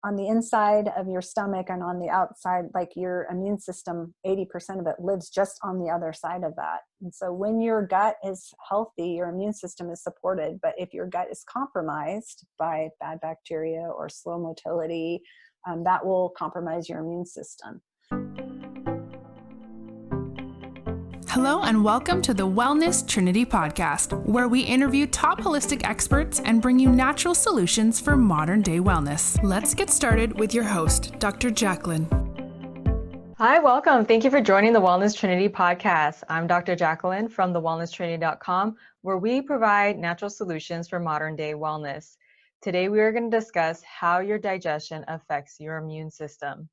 on the inside of your stomach and on the outside, like your immune system, 80% of it lives just on the other side of that. And so when your gut is healthy, your immune system is supported. But if your gut is compromised by bad bacteria or slow motility, that will compromise your immune system. Hello and welcome to the Wellness Trinity podcast, where we interview top holistic experts and bring you natural solutions for modern day wellness. Let's get started with your host, Dr. Jacqueline. Hi, welcome. Thank you for joining the Wellness Trinity podcast. I'm Dr. Jacqueline from thewellnesstrinity.com, where we provide natural solutions for modern day wellness. Today, we are going to discuss how your digestion affects your immune system.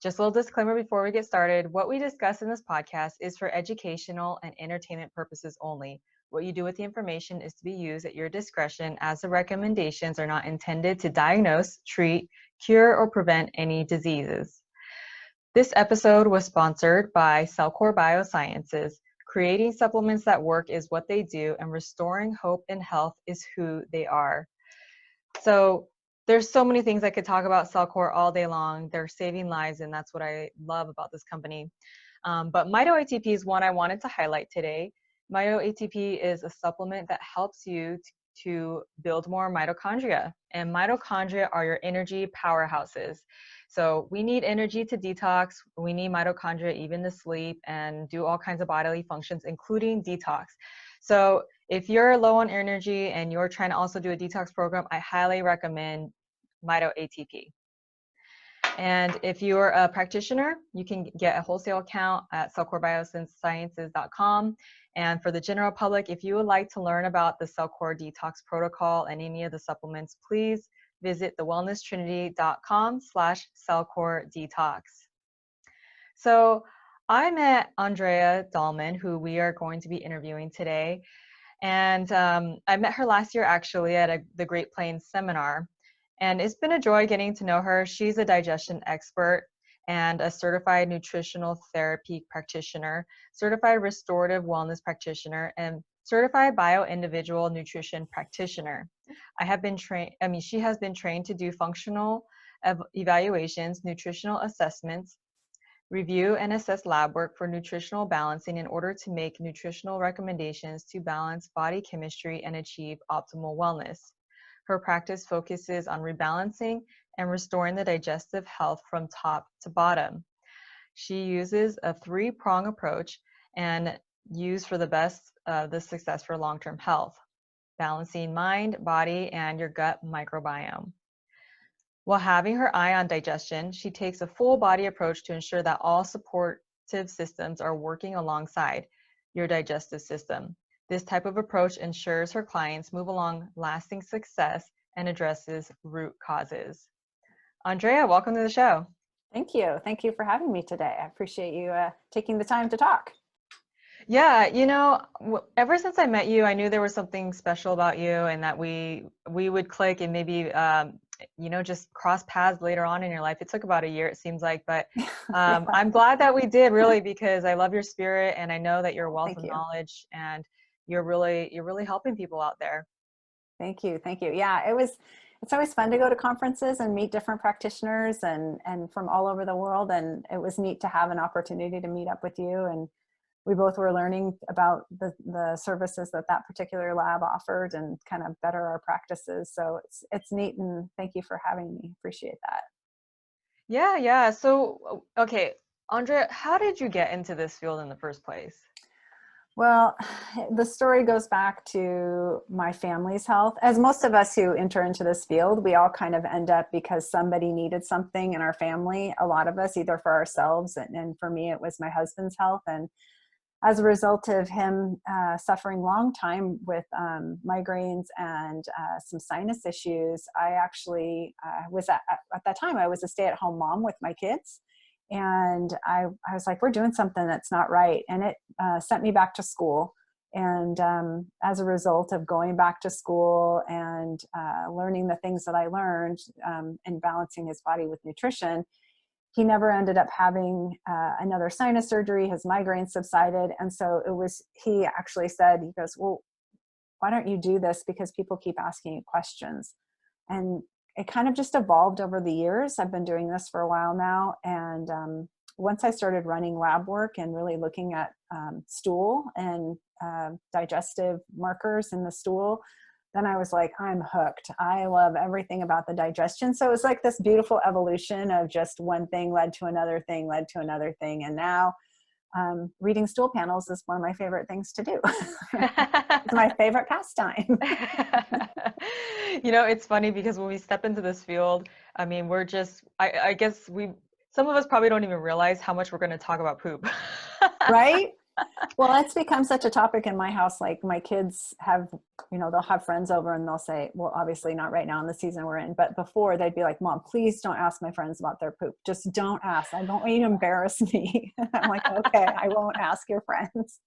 Just a little disclaimer before we get started. What we discuss in this podcast is for educational and entertainment purposes only. What you do with the information is to be used at your discretion, as the recommendations are not intended to diagnose, treat, cure, or prevent any diseases. This episode was sponsored by Cellcore Biosciences. Creating supplements that work is what they do, and restoring hope and health is who they are. So there's so many things I could talk about Cellcore all day long. They're saving lives, and that's what I love about this company. But MitoATP is one I wanted to highlight today. MitoATP is a supplement that helps you to build more mitochondria. And mitochondria are your energy powerhouses. So we need energy to detox. We need mitochondria even to sleep and do all kinds of bodily functions, including detox. So if you're low on energy and you're trying to also do a detox program, I highly recommend MitoATP. And if you're a practitioner, you can get a wholesale account at cellcorebiosciences.com. And for the general public, if you would like to learn about the Cellcore Detox Protocol and any of the supplements, please visit thewellnesstrinity.com/CellcoreDetox. So I met Andrea Dahlman, who we are going to be interviewing today. And I met her last year actually at the Great Plains seminar. And it's been a joy getting to know her. She's a digestion expert and a certified nutritional therapy practitioner, certified restorative wellness practitioner, and certified BioIndividual nutrition practitioner. She has been trained to do functional evaluations, nutritional assessments, review and assess lab work for nutritional balancing in order to make nutritional recommendations to balance body chemistry and achieve optimal wellness. Her practice focuses on rebalancing and restoring the digestive health from top to bottom. She uses a 3-prong approach and used for the success for long-term health, balancing mind, body, and your gut microbiome. While having her eye on digestion, she takes a full body approach to ensure that all supportive systems are working alongside your digestive system. This type of approach ensures her clients move along lasting success and addresses root causes. Andrea, welcome to the show. Thank you. Thank you for having me today. I appreciate you taking the time to talk. Yeah, ever since I met you, I knew there was something special about you and that we would click and maybe, just cross paths later on in your life. It took about a year, it seems like, but Yeah. I'm glad that we did, really, because I love your spirit and I know that you're a wealth of knowledge and you're really helping people out there. Thank you. Thank you. Yeah, it's always fun to go to conferences and meet different practitioners and from all over the world. And it was neat to have an opportunity to meet up with you. And we both were learning about the services that particular lab offered and kind of better our practices. So it's neat, and thank you for having me. Appreciate that. Yeah. So, okay, Andrea, how did you get into this field in the first place? Well, the story goes back to my family's health. As most of us who enter into this field, we all kind of end up because somebody needed something in our family. A lot of us, either for ourselves, and for me, it was my husband's health. And as a result of him suffering long time with migraines and some sinus issues, I actually was at that time, I was a stay-at-home mom with my kids. And I was like, we're doing something that's not right. And it sent me back to school. And as a result of going back to school and learning the things that I learned and balancing his body with nutrition, he never ended up having another sinus surgery. His migraine subsided. And so he actually said, he goes, well, why don't you do this? Because people keep asking you questions. And it kind of just evolved over the years. I've been doing this for a while now. And once I started running lab work and really looking at stool and digestive markers in the stool, then I was like, I'm hooked. I love everything about the digestion. So it was like this beautiful evolution of just one thing led to another thing, led to another thing. And now reading stool panels is one of my favorite things to do. It's my favorite pastime. It's funny because when we step into this field, I mean, we're just, I guess some of us probably don't even realize how much we're going to talk about poop. Right? Well, it's become such a topic in my house. Like my kids have, they'll have friends over and they'll say, well, obviously not right now in the season we're in, but before they'd be like, Mom, please don't ask my friends about their poop. Just don't ask. I don't want you to embarrass me. I'm like, okay, I won't ask your friends.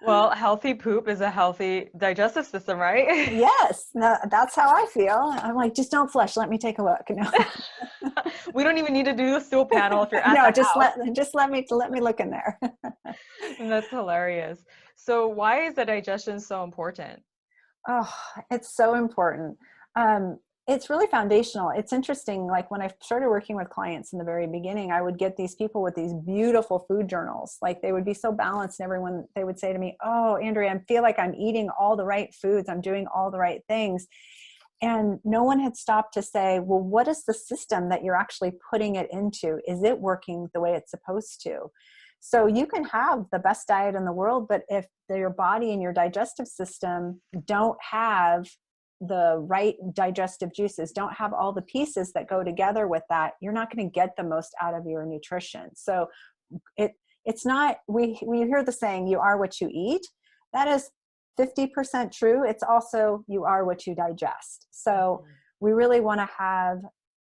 Well, healthy poop is a healthy digestive system, right? Yes, no, that's how I feel. I'm like, just don't flush. Let me take a look. No, We don't even need to do the stool panel if you're at no, the just let me look in there. That's hilarious. So why is the digestion so important? Oh, it's so important. It's really foundational. It's interesting. Like when I started working with clients in the very beginning, I would get these people with these beautiful food journals. Like they would be so balanced and everyone, they would say to me, oh, Andrea, I feel like I'm eating all the right foods. I'm doing all the right things. And no one had stopped to say, well, what is the system that you're actually putting it into? Is it working the way it's supposed to? So you can have the best diet in the world, but if your body and your digestive system don't have the right digestive juices, don't have all the pieces that go together with that, you're not going to get the most out of your nutrition. So it's not, we hear the saying, you are what you eat. That is 50% true. It's also, you are what you digest. So we really want to have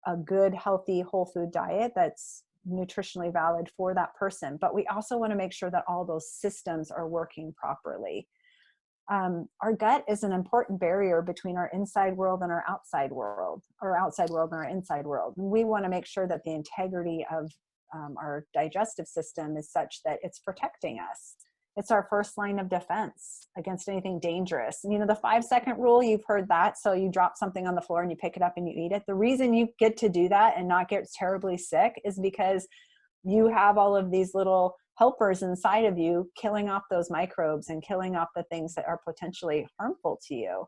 a good, healthy, whole food diet that's nutritionally valid for that person. But we also want to make sure that all those systems are working properly. Our gut is an important barrier between our inside world and our outside world, or outside world and our inside world. And we want to make sure that the integrity of our digestive system is such that it's protecting us. It's our first line of defense against anything dangerous. And the 5-second rule, you've heard that. So you drop something on the floor and you pick it up and you eat it. The reason you get to do that and not get terribly sick is because you have all of these little helpers inside of you killing off those microbes and killing off the things that are potentially harmful to you.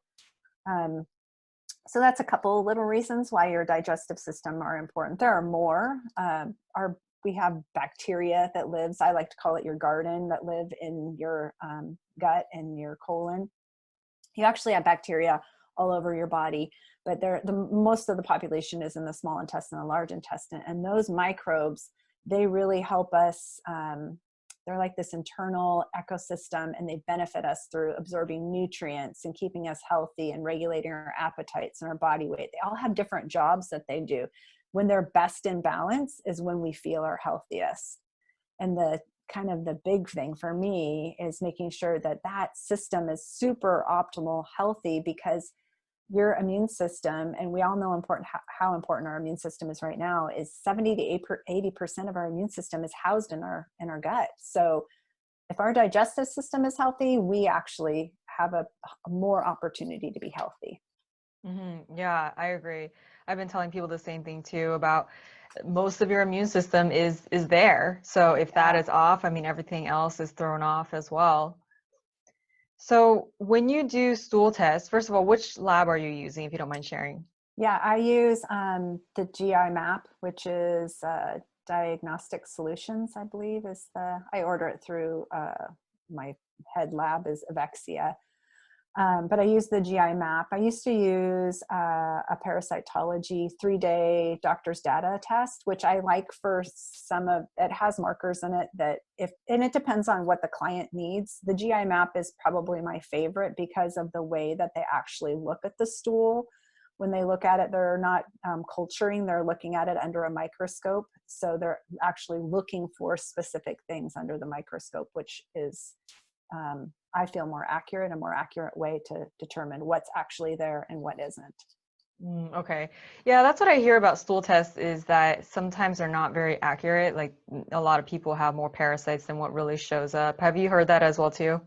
So that's a couple little reasons why your digestive system are important. There are more. We have bacteria that lives, I like to call it your garden, that live in your gut and your colon. You actually have bacteria all over your body, but most of the population is in the small intestine and large intestine. And those microbes, they really help us. They're like this internal ecosystem, and they benefit us through absorbing nutrients and keeping us healthy and regulating our appetites and our body weight. They all have different jobs that they do. When they're best in balance is when we feel our healthiest. And the kind of the big thing for me is making sure that that system is super optimal, healthy, because your immune system, and we all know how important our immune system is right now, is 70 to 80% of our immune system is housed in our gut. So if our digestive system is healthy, we actually have a more opportunity to be healthy. Mm-hmm. Yeah, I agree. I've been telling people the same thing too, about most of your immune system is there. So if that is off, I mean, everything else is thrown off as well. So when you do stool tests, first of all, which lab are you using, if you don't mind sharing? Yeah, I use the GI map, which is Diagnostic Solutions, I believe I order it through my head lab is Avexia. But I use the GI map. I used to use a parasitology 3-day doctor's data test, which I like for it has markers in it and it depends on what the client needs. The GI map is probably my favorite because of the way that they actually look at the stool. When they look at it, they're not culturing, they're looking at it under a microscope. So they're actually looking for specific things under the microscope, which is I feel a more accurate way to determine what's actually there and what isn't. Okay. Yeah, that's what I hear about stool tests, is that sometimes they're not very accurate. Like a lot of people have more parasites than what really shows up. Have you heard that as well too?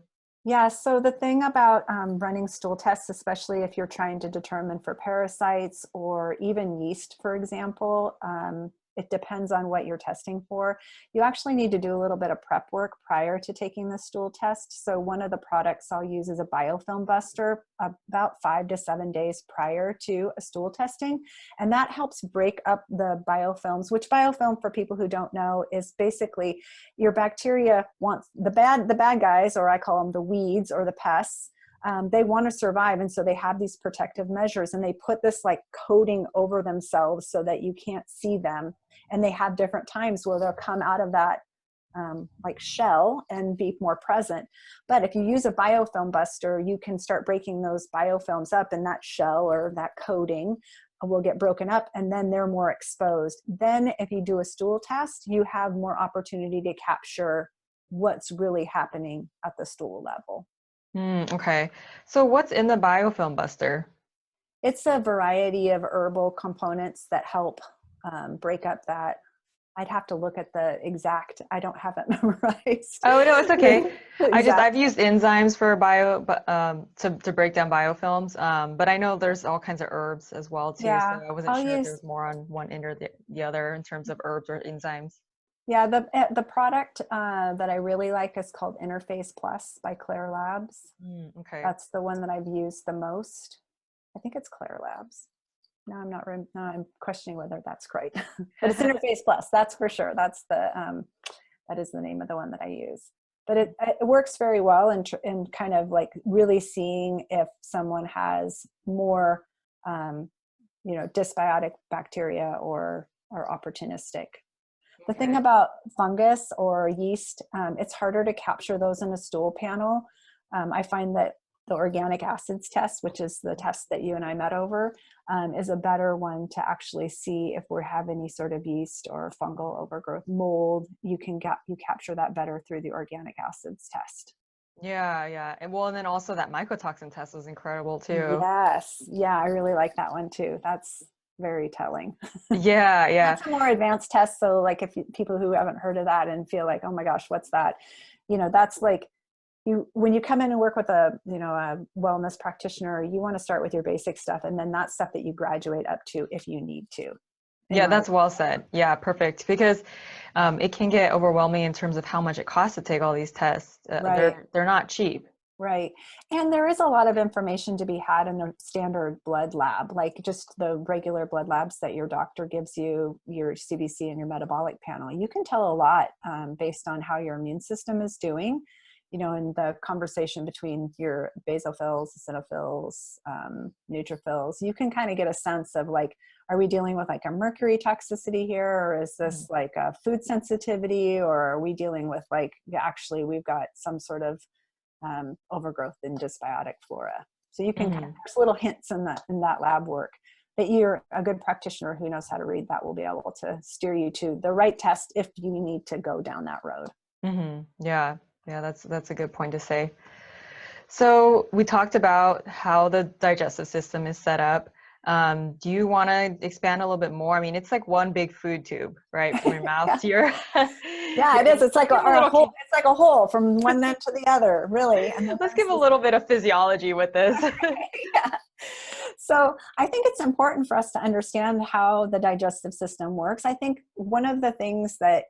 Yeah, so the thing about running stool tests, especially if you're trying to determine for parasites or even yeast, for example, it depends on what you're testing for. You actually need to do a little bit of prep work prior to taking the stool test. So one of the products I'll use is a biofilm buster about 5 to 7 days prior to a stool testing. And that helps break up the biofilms, which biofilm, for people who don't know, is basically your bacteria wants the bad guys, or I call them the weeds or the pests. They want to survive, and so they have these protective measures, and they put this like coating over themselves so that you can't see them. And they have different times where they'll come out of that like shell and be more present. But if you use a biofilm buster, you can start breaking those biofilms up, and that shell or that coating will get broken up, and then they're more exposed. Then if you do a stool test, you have more opportunity to capture what's really happening at the stool level. Okay. So what's in the biofilm buster? It's a variety of herbal components that help break up that. I'd have to look at the exact, I don't have it memorized. Oh, no, it's okay. I've Exact. used enzymes for to break down biofilms. But I know there's all kinds of herbs as well too. Yeah, So I wasn't I'll sure if use, there's more on one end or the other in terms of herbs or enzymes. yeah, the product that I really like is called Interface Plus by Claire Labs. Okay. That's the one that I've used the most. I think it's Claire Labs. Now I'm questioning whether that's correct, but it's Interface Plus. That's for sure. That's that is the name of the one that I use. But it works very well in kind of like really seeing if someone has more, dysbiotic bacteria or opportunistic. The thing Okay. about fungus or yeast, it's harder to capture those in a stool panel. I find that the organic acids test, which is the test that you and I met over, is a better one to actually see if we have any sort of yeast or fungal overgrowth, mold. You capture that better through the organic acids test. Yeah. And then also that mycotoxin test was incredible too. Yes. Yeah, I really like that one too. That's very telling. Yeah. That's a more advanced test. So like if people who haven't heard of that and feel like, oh my gosh, what's that? That's like when you come in and work with a wellness practitioner, you want to start with your basic stuff. And then that's stuff that you graduate up to if you need to. Yeah, that's well said. Yeah, perfect. Because it can get overwhelming in terms of how much it costs to take all these tests. Right. They're not cheap. Right. And there is a lot of information to be had in the standard blood lab, like just the regular blood labs that your doctor gives you, your CBC and your metabolic panel. You can tell a lot based on how your immune system is doing, in the conversation between your basophils, eosinophils, neutrophils. You can kind of get a sense of like, are we dealing with like a mercury toxicity here? Or is this like a food sensitivity? Or are we dealing with like, actually, we've got some sort of overgrowth in dysbiotic flora. So you can there's little hints in that lab work that you're a good practitioner who knows how to read that will be able to steer you to the right test if you need to go down that road. Yeah, that's a good point to say. So we talked about how the digestive system is set up. Do you want to expand a little bit more? I mean, it's like one big food tube, right? From your mouth to your Yeah, it is. It's like a hole. little, It's like a hole from one end to the other, really. And then let's give a little bit of physiology with this. yeah. So I think it's important for us to understand how the digestive system works. I think one of the things that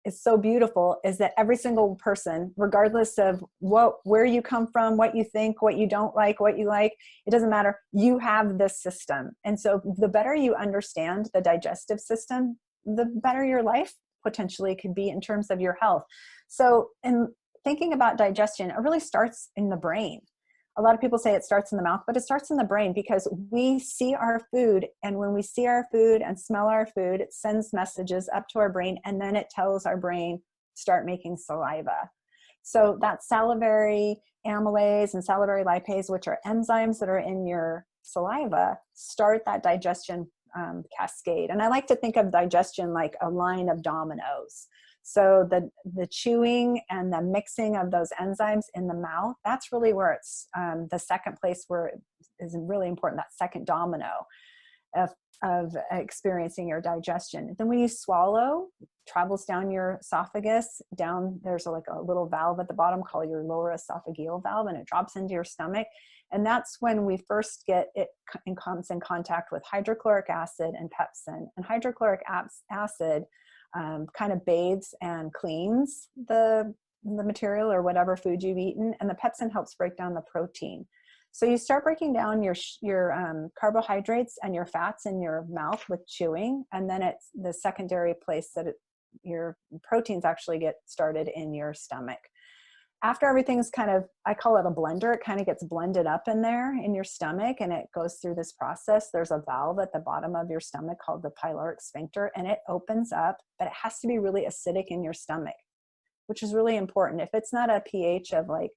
is so beautiful is that every single person, regardless of where you come from, what you think, what you don't like, what you like, it doesn't matter. You have this system. And so the better you understand the digestive system, the better your life potentially could be in terms of your health. So in thinking about digestion, it really starts in the brain. A lot of people say it starts in the mouth, but it starts in the brain because we see our food. And when we see our food and smell our food, it sends messages up to our brain. And then it tells our brain, start making saliva. So that salivary amylase and salivary lipase, which are enzymes that are in your saliva, start that digestion cascade. And I like to think of digestion like a line of dominoes. So the chewing and the mixing of those enzymes in the mouth, that's really where it's the second place where it is really important, that second domino of experiencing your digestion. Then when you swallow, travels down your esophagus, there's like a little valve at the bottom called your lower esophageal valve, and it drops into your stomach. And that's when we first get it comes in contact with hydrochloric acid and pepsin. And hydrochloric acid kind of bathes and cleans the material or whatever food you've eaten, and the pepsin helps break down the protein. So you start breaking down your carbohydrates and your fats in your mouth with chewing, and then it's the secondary place that your proteins actually get started in your stomach. After everything's kind of, I call it a blender, it kind of gets blended up in there in your stomach, and it goes through this process. There's a valve at the bottom of your stomach called the pyloric sphincter, and it opens up, but it has to be really acidic in your stomach, which is really important. If it's not a pH of like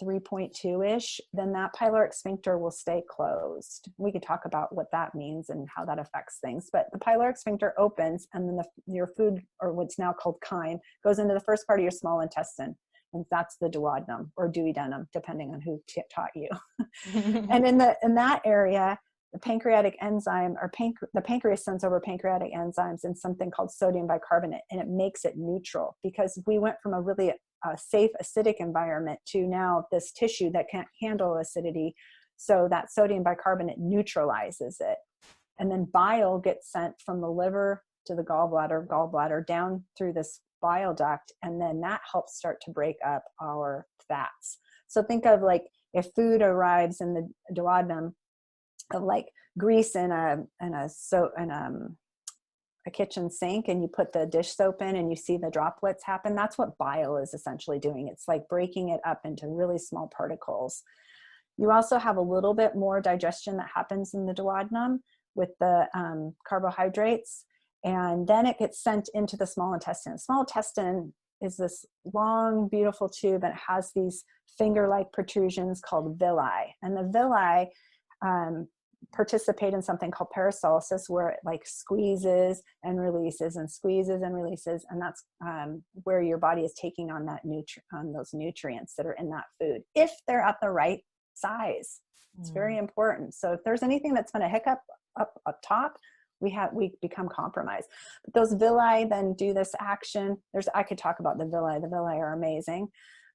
3.2-ish, then that pyloric sphincter will stay closed. We could talk about what that means and how that affects things, but the pyloric sphincter opens, and then your food, or what's now called chyme, goes into the first part of your small intestine, and that's the duodenum or duodenum, depending on who taught you. And in that area, the pancreatic enzyme, or the pancreas sends over pancreatic enzymes and something called sodium bicarbonate, and it makes it neutral, because we went from a really safe acidic environment to now this tissue that can't handle acidity. So that sodium bicarbonate neutralizes it. And then bile gets sent from the liver to the gallbladder down through this bile duct, and then that helps start to break up our fats. So think of like if food arrives in the duodenum, of like grease in a kitchen sink, and you put the dish soap in and you see the droplets happen. That's what bile is essentially doing. It's like breaking it up into really small particles. You also have a little bit more digestion that happens in the duodenum with the carbohydrates, and then it gets sent into the small intestine. Small intestine is this long, beautiful tube that has these finger-like protrusions called villi, and the villi participate in something called peristalsis, where it like squeezes and releases and squeezes and releases, and that's where your body is taking on those nutrients that are in that food, if they're at the right size. It's very important. So if there's anything that's going to hiccup up top, we become compromised. But those villi then do this action. I could talk about the villi. The villi are amazing.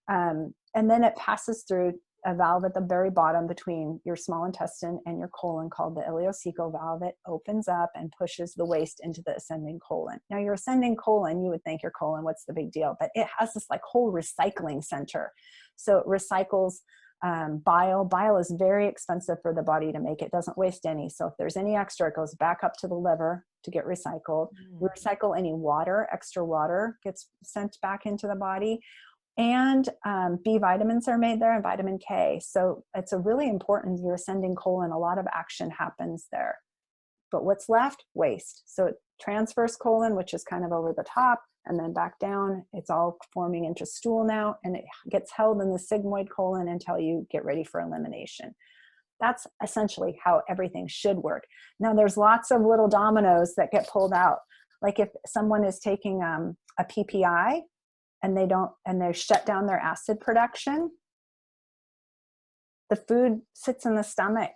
And then it passes through a valve at the very bottom between your small intestine and your colon called the ileocecal valve. It opens up and pushes the waste into the ascending colon. Now your ascending colon, you would think your colon, what's the big deal? But it has this like whole recycling center. So it recycles bile. Bile is very expensive for the body to make. It doesn't waste any. So if there's any extra, it goes back up to the liver to get recycled. We recycle any water, extra water gets sent back into the body. And B vitamins are made there, and vitamin K. So it's a really important, your ascending colon, a lot of action happens there. But what's left? Waste. So transverse colon, which is kind of over the top, and then back down, it's all forming into stool now, and it gets held in the sigmoid colon until you get ready for elimination. That's essentially how everything should work. Now there's lots of little dominoes that get pulled out. Like if someone is taking a PPI, and they shut down their acid production, the food sits in the stomach,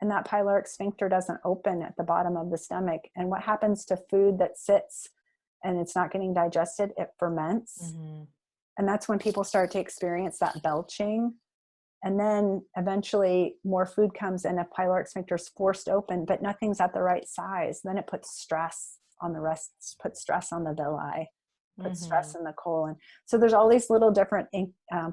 and that pyloric sphincter doesn't open at the bottom of the stomach. And what happens to food that sits and it's not getting digested? It ferments. And that's when people start to experience that belching. And then eventually more food comes in, a pyloric sphincter is forced open, but nothing's at the right size. Then it puts stress on the rest, puts stress on the villi, put stress in the colon. So there's all these little different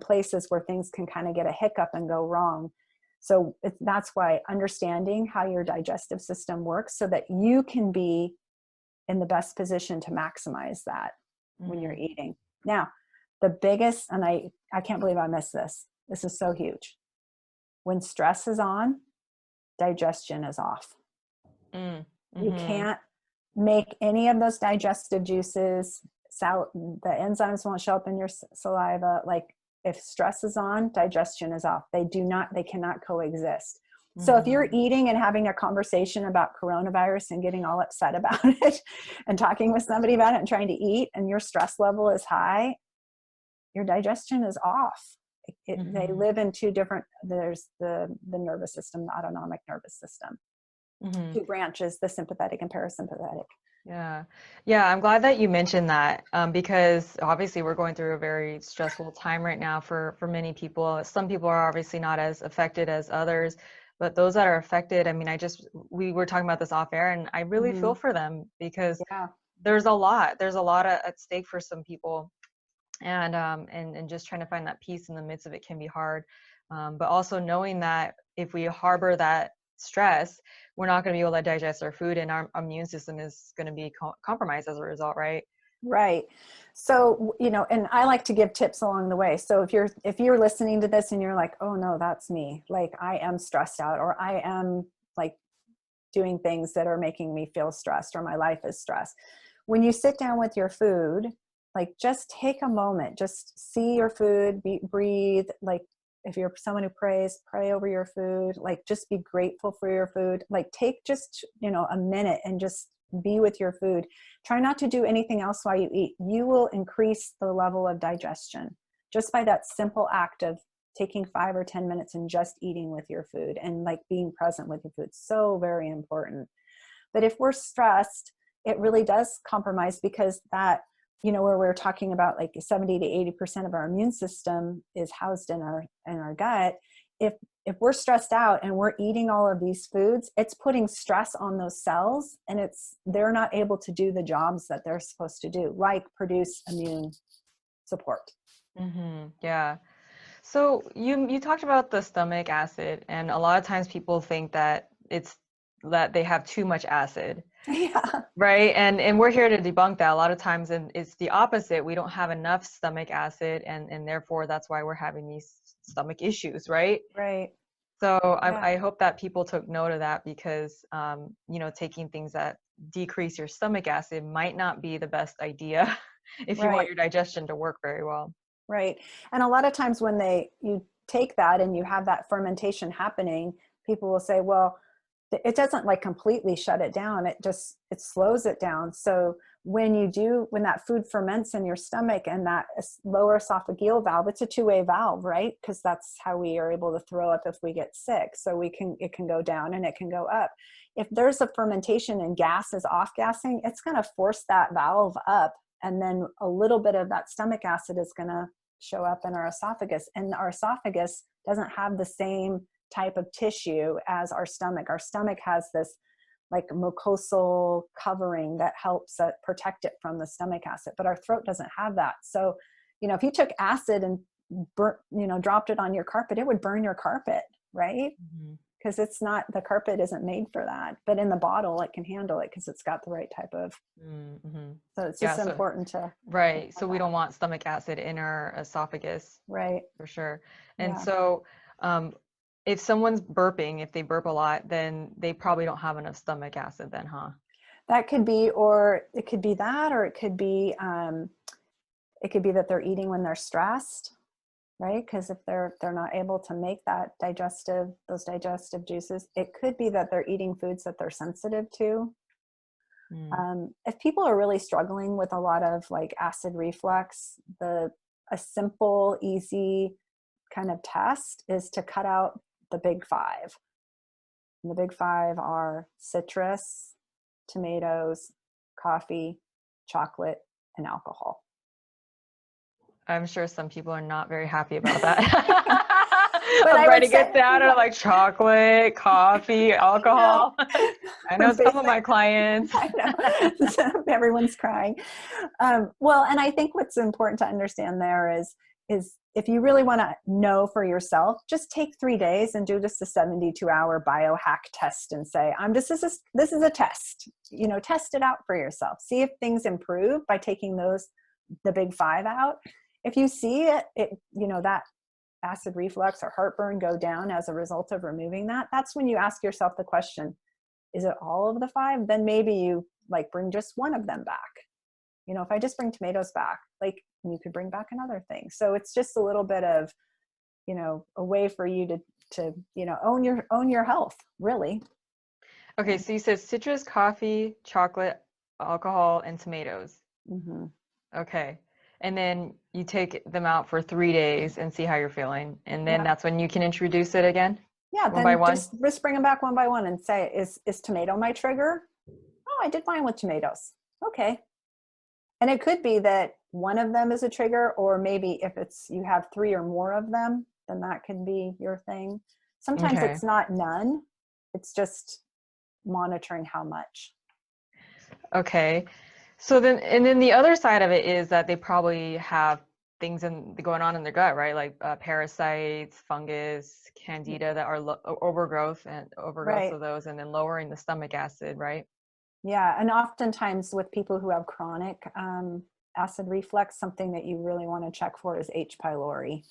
places where things can kind of get a hiccup and go wrong. So that's why understanding how your digestive system works so that you can be in the best position to maximize that when you're eating. Now, the biggest, and I can't believe I missed this. This is so huge. When stress is on, digestion is off. You can't make any of those digestive juices. The enzymes won't show up in your saliva. Like if stress is on, digestion is off. They cannot coexist. So if you're eating and having a conversation about coronavirus and getting all upset about it and talking with somebody about it and trying to eat, and your stress level is high, your digestion is off. They live in two different, there's the nervous system, the autonomic nervous system, two branches, the sympathetic and parasympathetic. Yeah. Yeah. I'm glad that you mentioned that, because obviously we're going through a very stressful time right now for many people. Some people are obviously not as affected as others, but those that are affected, I mean, we were talking about this off air, and I really feel for them because Yeah. there's a lot at stake for some people. And just trying to find that peace in the midst of it can be hard. But also knowing that if we harbor that stress, we're not going to be able to digest our food, and our immune system is going to be compromised as a result, right? Right. So, and I like to give tips along the way. So if you're listening to this and you're like, oh no, that's me, like I am stressed out, or I am like doing things that are making me feel stressed, or my life is stressed. When you sit down with your food, like just take a moment, just see your food, breathe. Like if you're someone who prays, pray over your food, like just be grateful for your food. Like take just, a minute and just be with your food. Try not to do anything else while you eat. You will increase the level of digestion just by that simple act of taking 5 or 10 minutes and just eating with your food and like being present with your food. So very important. But if we're stressed, it really does compromise, because that, where we're talking about like 70 to 80% of our immune system is housed in our gut. If we're stressed out and we're eating all of these foods, it's putting stress on those cells, and they're not able to do the jobs that they're supposed to do, like produce immune support. Yeah. So you talked about the stomach acid, and a lot of times people think that that they have too much acid. Yeah. Right. And we're here to debunk that. A lot of times, and it's the opposite. We don't have enough stomach acid, and therefore that's why we're having these stomach issues, right? Right. So Yeah. I hope that people took note of that, because taking things that decrease your stomach acid might not be the best idea if you want Right. your digestion to work very well. Right. And a lot of times when you take that and you have that fermentation happening, people will say, well, it doesn't like completely shut it down. It slows it down. So when that food ferments in your stomach, and that lower esophageal valve, it's a two-way valve, right? Because that's how we are able to throw up if we get sick. So it can go down and it can go up. If there's a fermentation and gas is off gassing, it's going to force that valve up. And then a little bit of that stomach acid is going to show up in our esophagus. And our esophagus doesn't have the same type of tissue as our stomach. Our stomach has this like mucosal covering that helps protect it from the stomach acid, but our throat doesn't have that. So, if you took acid and dropped it on your carpet, it would burn your carpet, right? Because the carpet isn't made for that. But in the bottle, it can handle it because it's got the right type of. So it's just important to. Right. So we don't want stomach acid in our esophagus. Right. For sure. And so if someone's burping, if they burp a lot, then they probably don't have enough stomach acid then, huh? That could be, or it could be that, or it could be that they're eating when they're stressed, right? Because if they're not able to make those digestive juices, it could be that they're eating foods that they're sensitive to. If people are really struggling with a lot of like acid reflux, a simple, easy kind of test is to cut out the big 5. And the big 5 are citrus, tomatoes, coffee, chocolate, and alcohol. I'm sure some people are not very happy about that. But I'm trying to get that out of like chocolate, coffee, alcohol. I know some of my clients. I know. Everyone's crying. Well, and I think what's important to understand there is if you really want to know for yourself, just take 3 days and do just a 72-hour biohack test and say, this is a test. Test it out for yourself. See if things improve by taking the big 5 out. If you see that acid reflux or heartburn go down as a result of removing that, that's when you ask yourself the question, is it all of the 5? Then maybe you like bring just one of them back. If I just bring tomatoes back, like you could bring back another thing. So it's just a little bit of, a way for you to own your health, really. Okay. So you said citrus, coffee, chocolate, alcohol, and tomatoes. Okay. And then you take them out for 3 days and see how you're feeling. And then that's when you can introduce it again? Yeah. One by one? Just bring them back one by one and say, is tomato my trigger? Oh, I did mine with tomatoes. Okay. And it could be that one of them is a trigger, or maybe if you have 3 or more of them, then that can be your thing. Sometimes Okay. it's not none. It's just monitoring how much. Okay. So then the other side of it is that they probably have things going on in their gut, right? Like parasites, fungus, candida that are overgrowth Right. of those, and then lowering the stomach acid, right? Yeah. And oftentimes with people who have chronic acid reflux, something that you really want to check for is H. pylori,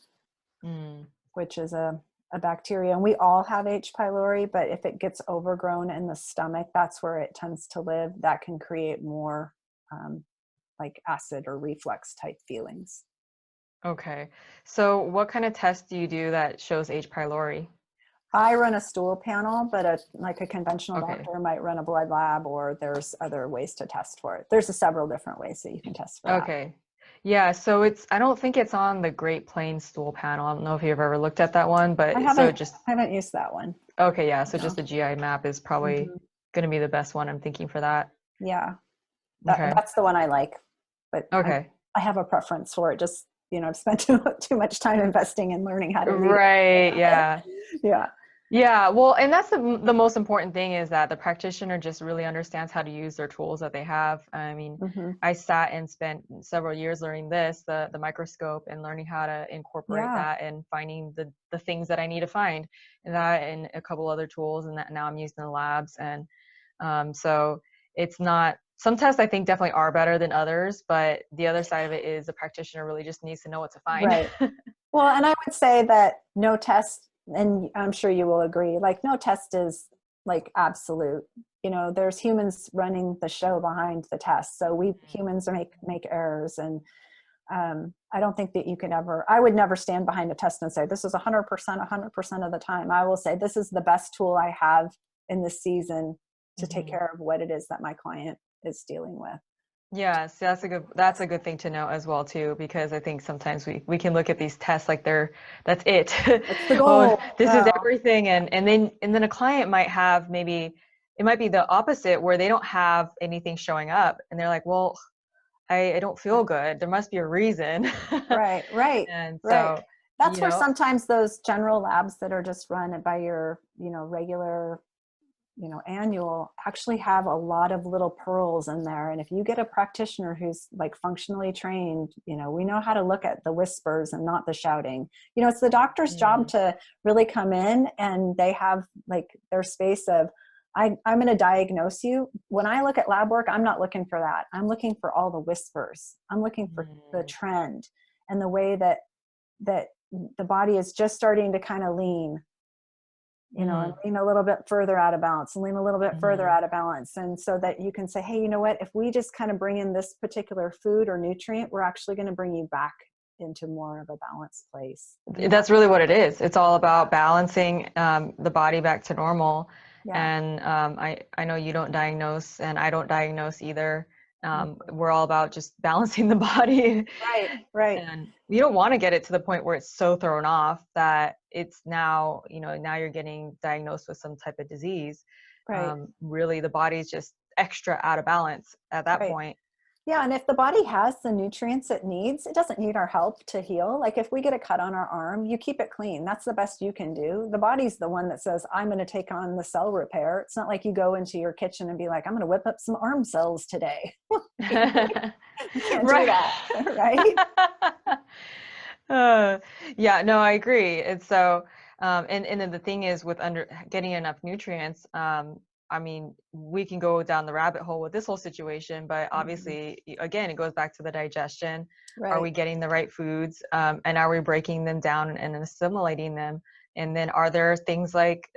Mm. which is a bacteria. And we all have H. pylori, but if it gets overgrown in the stomach, that's where it tends to live. That can create more like acid or reflux type feelings. Okay. So what kind of test do you do that shows H. pylori? I run a stool panel, but a conventional Okay. doctor might run a blood lab, or there's other ways to test for it. There's several different ways that you can test for that. Okay. Yeah, so I don't think it's on the Great Plains stool panel. I don't know if you've ever looked at that one, but I haven't used that one. okay, yeah, so No. just the GI map is probably Mhm. going to be the best one, I'm thinking, for that. Yeah, Okay. that's the one I like, but Okay. I have a preference for it. Just, to spend too much time investing in learning how to read Right, it. yeah. Yeah. Yeah, well, and that's the most important thing, is that the practitioner just really understands how to use their tools that they have. I mean, Hmm. I sat and spent several years learning the microscope, and learning how to incorporate Yeah. that, and finding the things that I need to find, and that, and a couple other tools, and that now I'm using the labs. And so it's not, some tests I think definitely are better than others, but the other side of it is the practitioner really just needs to know what to find. Right. Well, and I would say that no test, and I'm sure you will agree, like no test is like absolute. There's humans running the show behind the test. So we humans make errors. And I don't think that I would never stand behind a test and say, this is 100%, 100% of the time. I will say, this is the best tool I have in this season to take Mhm. care of what it is that my client is dealing with. Yes, that's a good thing to know as well too, because I think sometimes we can look at these tests like that's it. It's the Oh, goal. this is No. everything. And then a client might have, maybe it might be the opposite, where they don't have anything showing up, and they're like, well, I don't feel good. There must be a reason. Right, right, And right. so, That's you where know, sometimes those general labs that are just run by your, regular, annual, actually have a lot of little pearls in there. And if you get a practitioner who's like functionally trained, we know how to look at the whispers and not the shouting. It's the doctor's job mm, to really come in, and they have like their space of, I'm going to diagnose you. When I look at lab work, I'm not looking for that. I'm looking for all the whispers. I'm looking for the mm, trend and the way that the body is just starting to kind of lean, and mm, lean a little bit further out of balance, and lean a little bit further mm. out of balance. And so that you can say, hey, you know what, if we just kind of bring in this particular food or nutrient, we're actually going to bring you back into more of a balanced place. That's really what it is. It's all about balancing the body back to normal. Yeah. And I know you don't diagnose, and I don't diagnose either. Mhm. We're all about just balancing the body. Right, right, And you don't want to get it to the point where it's so thrown off that it's now, now you're getting diagnosed with some type of disease. right, Really, the body's just extra out of balance at that right. point. Yeah, and if the body has the nutrients it needs, it doesn't need our help to heal. Like if we get a cut on our arm, you keep it clean. That's the best you can do. The body's the one that says, I'm going to take on the cell repair. It's not like you go into your kitchen and be like, I'm going to whip up some arm cells today. You can't do Right. that, right? Uh, yeah, no, I agree. And so, and then the thing is, with getting enough nutrients, I mean, we can go down the rabbit hole with this whole situation, but Mhm. obviously, again, it goes back to the digestion. Are Right. we getting the right foods? And are we breaking them down and assimilating them? And then are there things like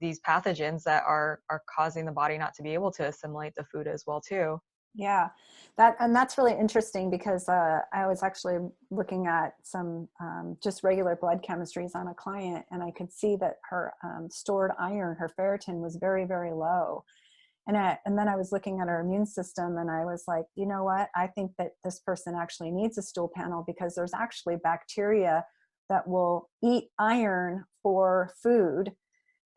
these pathogens that are causing the body not to be able to assimilate the food as well, too? Yeah, that's really interesting because I was actually looking at some just regular blood chemistries on a client, and I could see that her stored iron, her ferritin, was very, very low. And then I was looking at her immune system, and I was like, you know what? I think that this person actually needs a stool panel, because there's actually bacteria that will eat iron for food.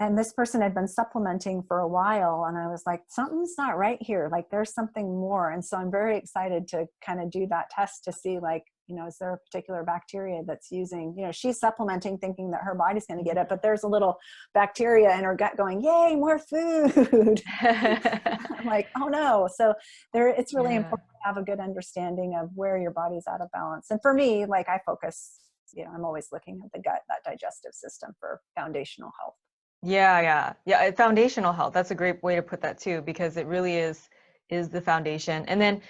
and this person had been supplementing for a while, and I was like, something's not right here. Like there's something more. And so I'm very excited to kind of do that test to see, like, is there a particular bacteria that's using, she's supplementing thinking that her body's going to get it, but there's a little bacteria in her gut going, yay, more food. I'm like, oh no. So it's really important to have a good understanding of where your body's out of balance. And for me, like I focus, I'm always looking at the gut, that digestive system for foundational health. Yeah. Foundational health. That's a great way to put that too, because it really is the foundation. And then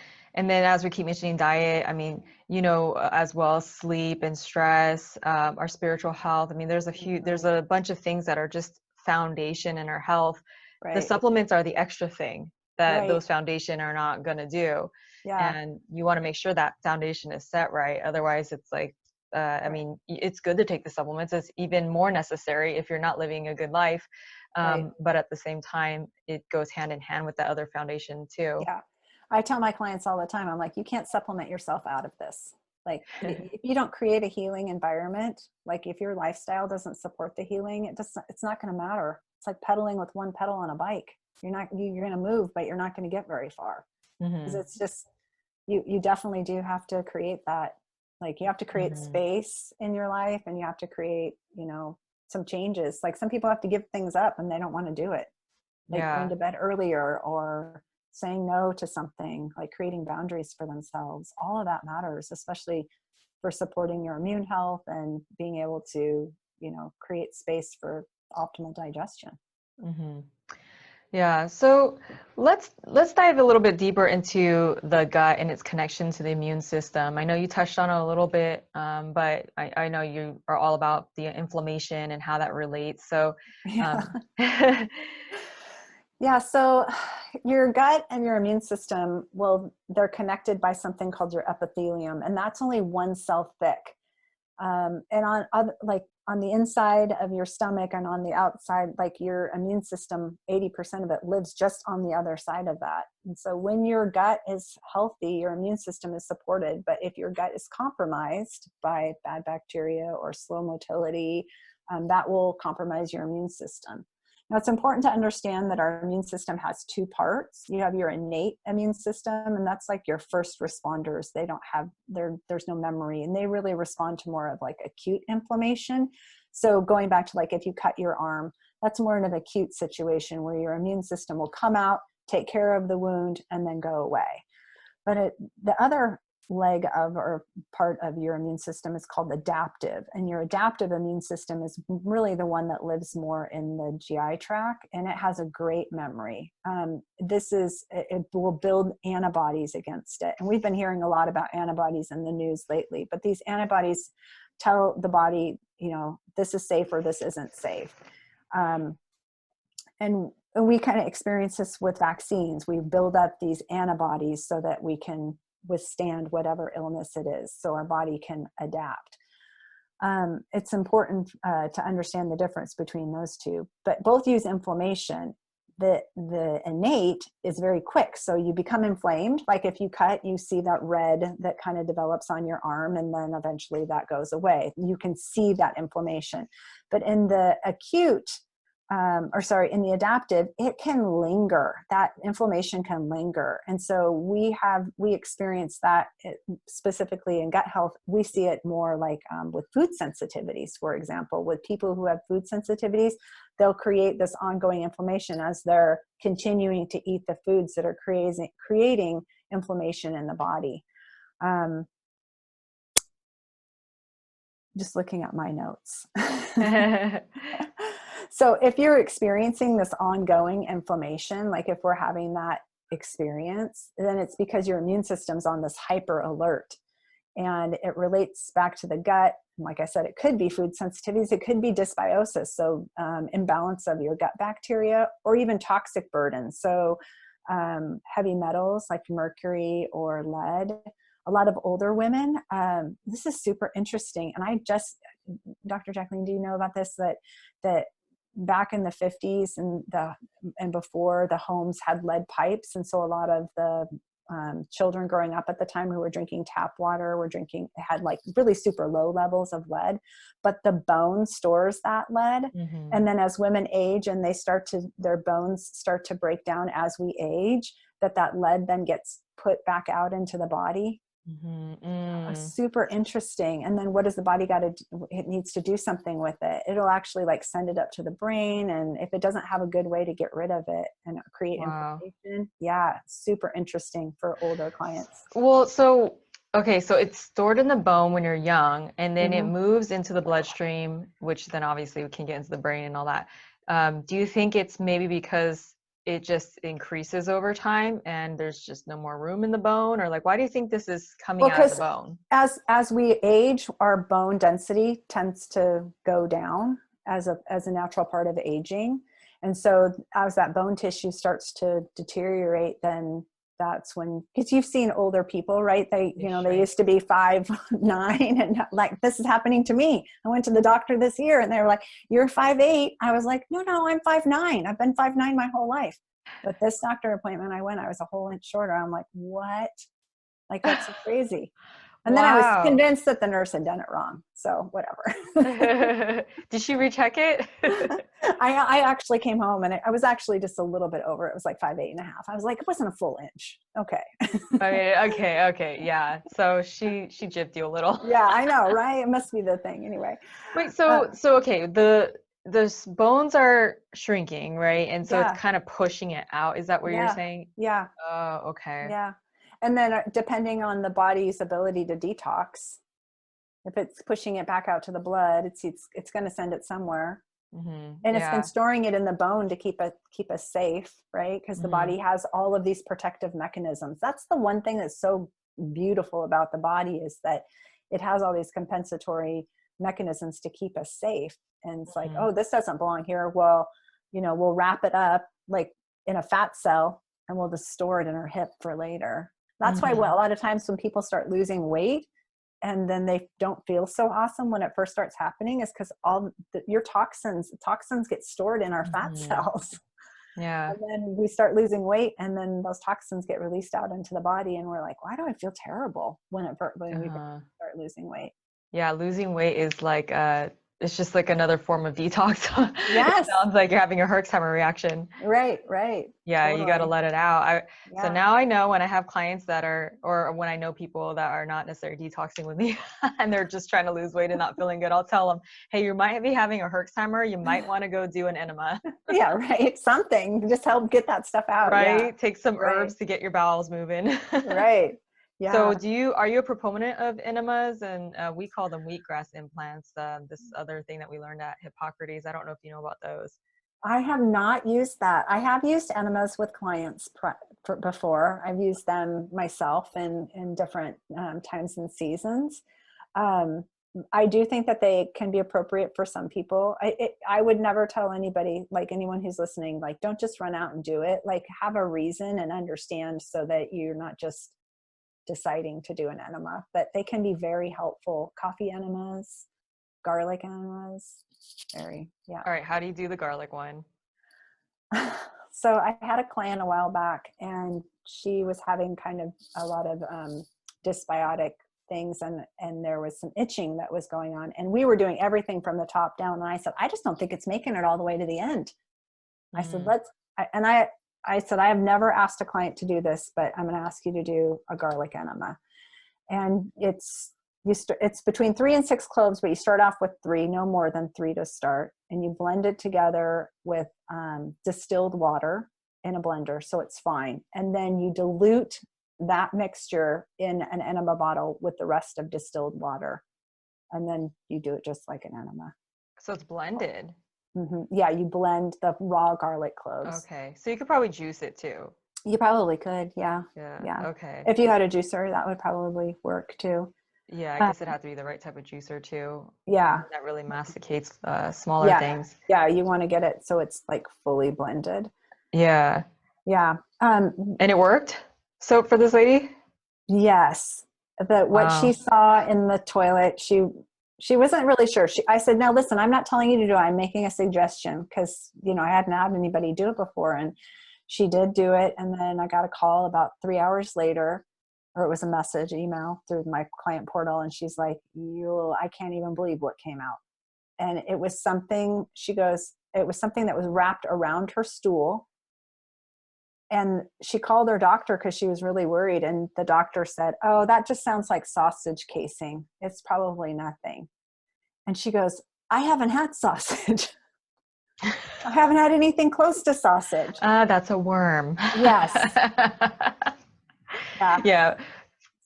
as we keep mentioning diet, I mean, as well as sleep and stress, our spiritual health. I mean, there's a bunch of things that are just foundation in our health. Right. The supplements are the extra thing that Right. those foundation are not going to do. Yeah. And you want to make sure that foundation is set right. Otherwise it's like, I mean, it's good to take the supplements. It's even more necessary if you're not living a good life. But at the same time, it goes hand in hand with the other foundation too. Yeah. I tell my clients all the time, I'm like, you can't supplement yourself out of this. Like if you don't create a healing environment, like if your lifestyle doesn't support the healing, it's not going to matter. It's like pedaling with one pedal on a bike. You're going to move, but you're not going to get very far. Because it's just, you definitely do have to create that. Like you have to create space in your life, and you have to create, some changes. Like some people have to give things up and they don't want to do it. Like going to bed earlier or saying no to something, like creating boundaries for themselves. All of that matters, especially for supporting your immune health and being able to, create space for optimal digestion. Yeah. So let's dive a little bit deeper into the gut and its connection to the immune system. I know you touched on it a little bit, but I know you are all about the inflammation and how that relates. So, yeah. So your gut and your immune system, they're connected by something called your epithelium, and that's only one cell thick. And on the inside of your stomach and on the outside, like your immune system, 80% of it lives just on the other side of that. And so when your gut is healthy, your immune system is supported. But if your gut is compromised by bad bacteria or slow motility, that will compromise your immune system. Now, it's important to understand that our immune system has two parts. You have your innate immune system, and that's like your first responders. They don't have, there's no memory, and they really respond to more of like acute inflammation. So going back to like if you cut your arm, that's more in an acute situation where your immune system will come out, take care of the wound, and then go away. But the other leg of or part of your immune system is called adaptive, and your adaptive immune system is really the one that lives more in the GI tract, and it has a great memory. It will build antibodies against it, and we've been hearing a lot about antibodies in the news lately, but these antibodies tell the body, this is safe or this isn't safe. And we kind of experience this with vaccines. We build up these antibodies so that we can withstand whatever illness it is, so our body can adapt. It's important to understand the difference between those two, but both use inflammation. The innate is very quick, so you become inflamed. Like if you cut, you see that red that kind of develops on your arm, and then eventually that goes away. You can see that inflammation. But in the acute, in the adaptive, it can linger. That inflammation can linger. And so we experience that specifically in gut health. We see it more like with food sensitivities, for example. With people who have food sensitivities, they'll create this ongoing inflammation as they're continuing to eat the foods that are creating inflammation in the body. Just looking at my notes. So if you're experiencing this ongoing inflammation, like if we're having that experience, then it's because your immune system's on this hyper alert, and it relates back to the gut. And like I said, it could be food sensitivities, it could be dysbiosis, so imbalance of your gut bacteria, or even toxic burden. So heavy metals like mercury or lead. A lot of older women, this is super interesting. And Dr. Jacqueline, do you know about this? That back in the 50s and before, the homes had lead pipes. And so a lot of the children growing up at the time who were drinking tap water had like really super low levels of lead, but the bone stores that lead. And then as women age and their bones start to break down as we age, that lead then gets put back out into the body. Super interesting. And then what does the body got to do? It needs to do something with it. It'll actually like send it up to the brain. And if it doesn't have a good way to get rid of it and create inflammation, super interesting for older clients. Well, okay, so it's stored in the bone when you're young, and then it moves into the bloodstream, which then obviously can get into the brain and all that. Do you think it's maybe because it just increases over time and there's just no more room in the bone, or like, why do you think this is coming out of the bone? As we age, our bone density tends to go down as a natural part of aging. And so as that bone tissue starts to deteriorate, then that's when, because you've seen older people, right? They used to be 5'9", and like, this is happening to me. I went to the doctor this year and they were like, "You're 5'8". I was like, no, I'm 5'9". I've been 5'9" my whole life. But this doctor appointment I was a whole inch shorter. I'm like, what? Like, that's so crazy. And then I was convinced that the nurse had done it wrong. So whatever. Did she recheck it? I actually came home and I was actually just a little bit over. It was like 5'8.5". I was like, it wasn't a full inch. Okay. Okay. Yeah. So she gypped you a little. Yeah, I know, right? It must be the thing anyway. Wait, so okay, the bones are shrinking, right? And so it's kind of pushing it out. Is that what you're saying? Yeah. Oh, okay. Yeah. And then depending on the body's ability to detox, if it's pushing it back out to the blood, it's going to send it somewhere. And it's been storing it in the bone to keep us safe, right? Because the body has all of these protective mechanisms. That's the one thing that's so beautiful about the body, is that it has all these compensatory mechanisms to keep us safe. And it's like, oh, this doesn't belong here. Well, we'll wrap it up like in a fat cell and we'll just store it in our hip for later. That's why a lot of times when people start losing weight and then they don't feel so awesome when it first starts happening, is because your toxins get stored in our fat cells. Yeah. And then we start losing weight and then those toxins get released out into the body and we're like, why do I feel terrible when we start losing weight? Yeah, losing weight is like it's just like another form of detox. Yes. It sounds like you're having a Herxheimer reaction. Right. Yeah, totally. You got to let it out. So now I know when I have clients or when I know people that are not necessarily detoxing with me and they're just trying to lose weight and not feeling good, I'll tell them, hey, you might be having a Herxheimer. You might want to go do an enema. Yeah, right. Something. Just help get that stuff out. Right. Yeah. Take some herbs to get your bowels moving. Right. Yeah. So are you a proponent of enemas? And we call them wheatgrass implants, this other thing that we learned at Hippocrates. I don't know if you know about those. I have not used that. I have used enemas with clients before. I've used them myself in different times and seasons. I do think that they can be appropriate for some people. I would never tell anybody, like anyone who's listening, like, don't just run out and do it. Like, have a reason and understand so that you're not just deciding to do an enema. But they can be very helpful. Coffee enemas, garlic enemas. All right. How do you do the garlic one? So I had a client a while back and she was having kind of a lot of dysbiotic things and there was some itching that was going on and we were doing everything from the top down. And I said, I just don't think it's making it all the way to the end. I said, I said, I have never asked a client to do this, but I'm going to ask you to do a garlic enema. And it's between 3 and 6 cloves, but you start off with 3, no more than 3 to start. And you blend it together with distilled water in a blender, so it's fine. And then you dilute that mixture in an enema bottle with the rest of distilled water. And then you do it just like an enema. So it's blended. Mm-hmm. Yeah, you blend the raw garlic cloves. Okay, so you could probably juice it too. You probably could, yeah. Okay. If you had a juicer, that would probably work too. Yeah, I guess it'd have to be the right type of juicer too. Yeah. That really masticates smaller things. Yeah, you want to get it so it's like fully blended. Yeah. Yeah. And it worked? So for this lady? Yes. What she saw in the toilet, she wasn't really sure. I said, no, listen, I'm not telling you to do it. I'm making a suggestion because, I hadn't had anybody do it before. And she did do it. And then I got a call about 3 hours later, or it was a message, email through my client portal. And she's like, I can't even believe what came out. And it was something, she goes, it was something that was wrapped around her stool. And she called her doctor because she was really worried. And the doctor said, oh, that just sounds like sausage casing. It's probably nothing. And she goes, I haven't had sausage. I haven't had anything close to sausage. That's a worm. Yes. Yeah. Yeah.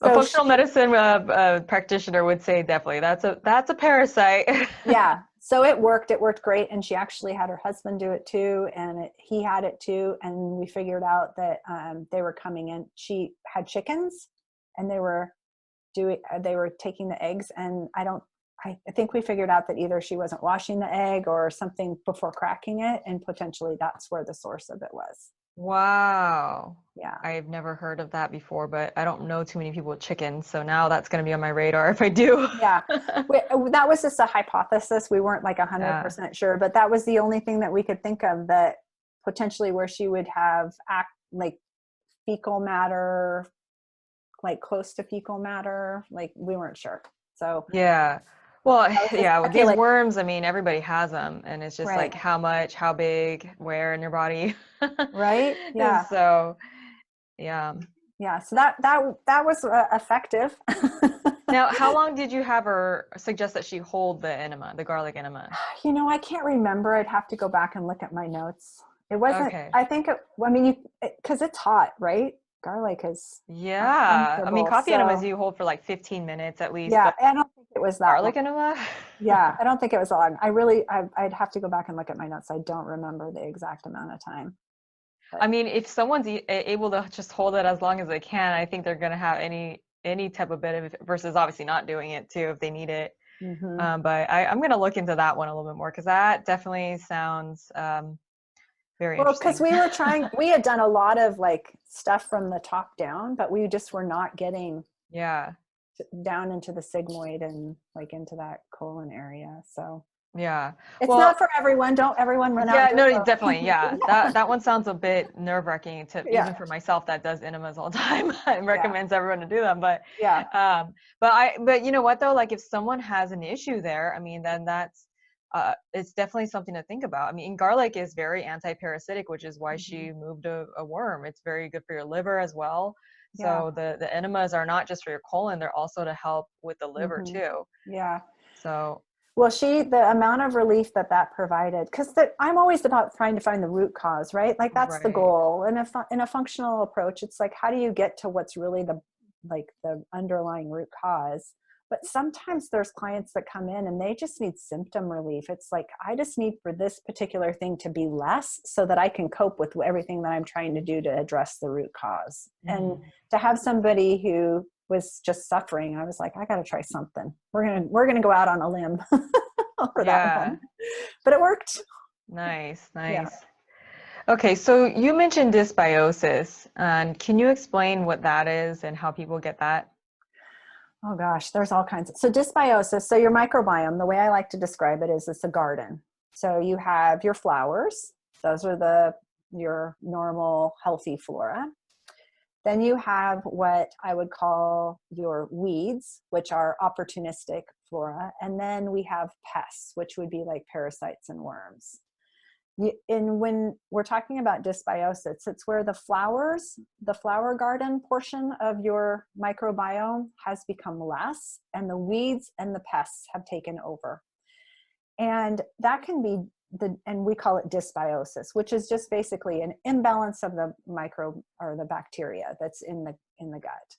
So A functional medicine practitioner would say definitely that's a parasite. Yeah. So it worked. It worked great. And she actually had her husband do it too. And he had it too. And we figured out that they were coming in. She had chickens and they were taking the eggs. And I think we figured out that either she wasn't washing the egg or something before cracking it. And potentially that's where the source of it was. Wow. Yeah. I've never heard of that before, but I don't know too many people with chickens. So now that's going to be on my radar if I do. Yeah. That was just a hypothesis. We weren't like 100% sure, but that was the only thing that we could think of that potentially where she would have like fecal matter, like close to fecal matter. Like we weren't sure. So yeah. Well, yeah, with these like, worms, I mean, everybody has them, and it's just right. like how much, how big, where in your body. Right. Yeah. So, yeah. Yeah. So that was effective. Now, how long did you have her suggest that she hold the enema, the garlic enema? I can't remember. I'd have to go back and look at my notes. It wasn't, okay. I think, because it's hot, right? Garlic is I mean, coffee enemas you hold for like 15 minutes at least. Yeah, but I don't think it was that garlic long. enema? Yeah, I don't think it was that long. I'd have to go back and look at my notes. I don't remember the exact amount of time. But. I mean, if someone's able to just hold it as long as they can, I think they're going to have any type of benefit versus obviously not doing it too if they need it. Mm-hmm. But I'm going to look into that one a little bit more because that definitely sounds very interesting. Because we had done a lot of like stuff from the top down, but we just were not getting down into the sigmoid and like into that colon area. So yeah, it's not for everyone. Don't everyone run out. Yeah, no, definitely. Yeah, that one sounds a bit nerve-wracking even for myself that does enemas all the time and recommends everyone to do them. But but you know what though, like if someone has an issue there, I mean, then that's it's definitely something to think about. I mean, garlic is very anti-parasitic, which is why she moved a worm. It's very good for your liver as well. So the enemas are not just for your colon; they're also to help with the liver too. Yeah. So. Well, the amount of relief that provided, because I'm always about trying to find the root cause, right? Like that's the goal. And in a functional approach, it's like, how do you get to what's really the underlying root cause? But sometimes there's clients that come in and they just need symptom relief. It's like, I just need for this particular thing to be less so that I can cope with everything that I'm trying to do to address the root cause. And to have somebody who was just suffering, I was like, I got to try something. We're gonna go out on a limb for that one. But it worked. Nice. Yeah. Okay, so you mentioned dysbiosis, and can you explain what that is and how people get that? Oh gosh, there's all kinds. So dysbiosis, so your microbiome, the way I like to describe it is it's a garden. So you have your flowers. Those are your normal healthy flora. Then you have what I would call your weeds, which are opportunistic flora. And then we have pests, which would be like parasites and worms. And when we're talking about dysbiosis, it's where the flower garden portion of your microbiome has become less, and the weeds and the pests have taken over. And that can be and we call it dysbiosis, which is just basically an imbalance of the microbe or the bacteria that's in the gut.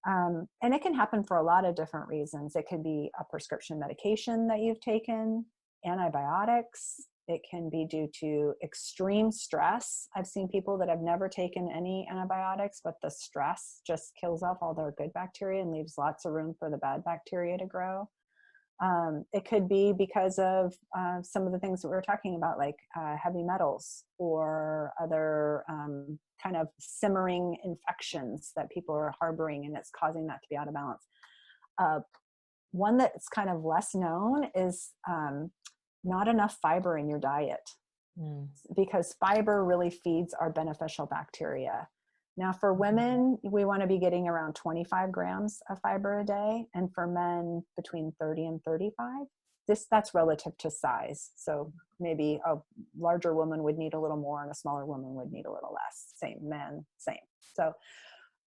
And it can happen for a lot of different reasons. It could be a prescription medication that you've taken, antibiotics. It can be due to extreme stress. I've seen people that have never taken any antibiotics, but the stress just kills off all their good bacteria and leaves lots of room for the bad bacteria to grow. It could be because of some of the things that we were talking about, like heavy metals or other kind of simmering infections that people are harboring, and it's causing that to be out of balance. One that's kind of less known is not enough fiber in your diet. because fiber really feeds our beneficial bacteria. Now for women, we want to be getting around 25 grams of fiber a day, and for men between 30 and 35. That's relative to size. So maybe a larger woman would need a little more and a smaller woman would need a little less. Same men, same. So,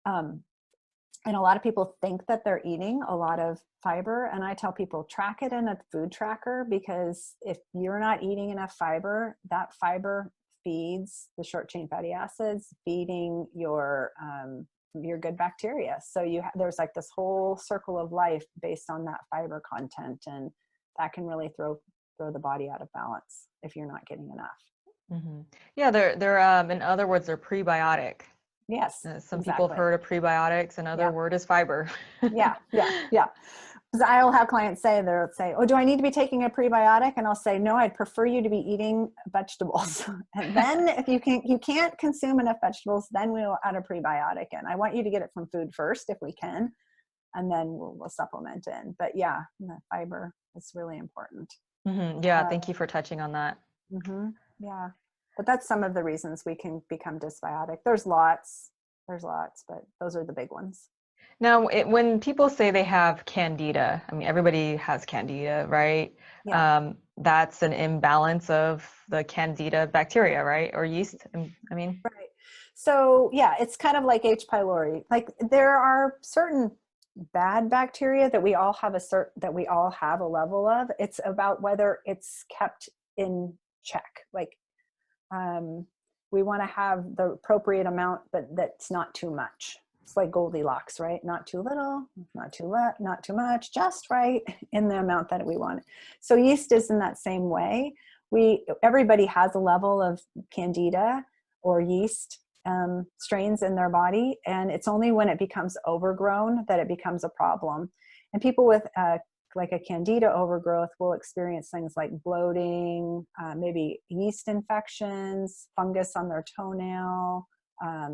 and a lot of people think that they're eating a lot of fiber, and I tell people track it in a food tracker, because if you're not eating enough fiber, that fiber feeds the short chain fatty acids, feeding your good bacteria. So there's like this whole circle of life based on that fiber content, and that can really throw the body out of balance if you're not getting enough. Yeah, they're in other words, they're prebiotic. Yes. Some people have heard of prebiotics. Another word is fiber. Yeah. Because I'll have clients they'll say, oh, do I need to be taking a prebiotic? And I'll say, no, I'd prefer you to be eating vegetables. And then if you can't consume enough vegetables, then we'll add a prebiotic in. I want you to get it from food first if we can, and then we'll supplement in. But yeah, the fiber is really important. Yeah, thank you for touching on that. Yeah, but that's some of the reasons we can become dysbiotic. There's lots, but those are the big ones. Now, when people say they have candida, I mean, everybody has candida, right? Yeah. That's an imbalance of the candida bacteria, right? Or yeast, I mean. Right. So yeah, it's kind of like H. pylori. Like there are certain bad bacteria that we all have a level of. It's about whether it's kept in check. Like we want to have the appropriate amount, but that's not too much. It's like Goldilocks, right? Not too little, not too much, just right in the amount that we want. So yeast is in that same way. Everybody has a level of candida or yeast strains in their body, and it's only when it becomes overgrown that it becomes a problem. And people with like a candida overgrowth will experience things like bloating, maybe yeast infections, fungus on their toenail.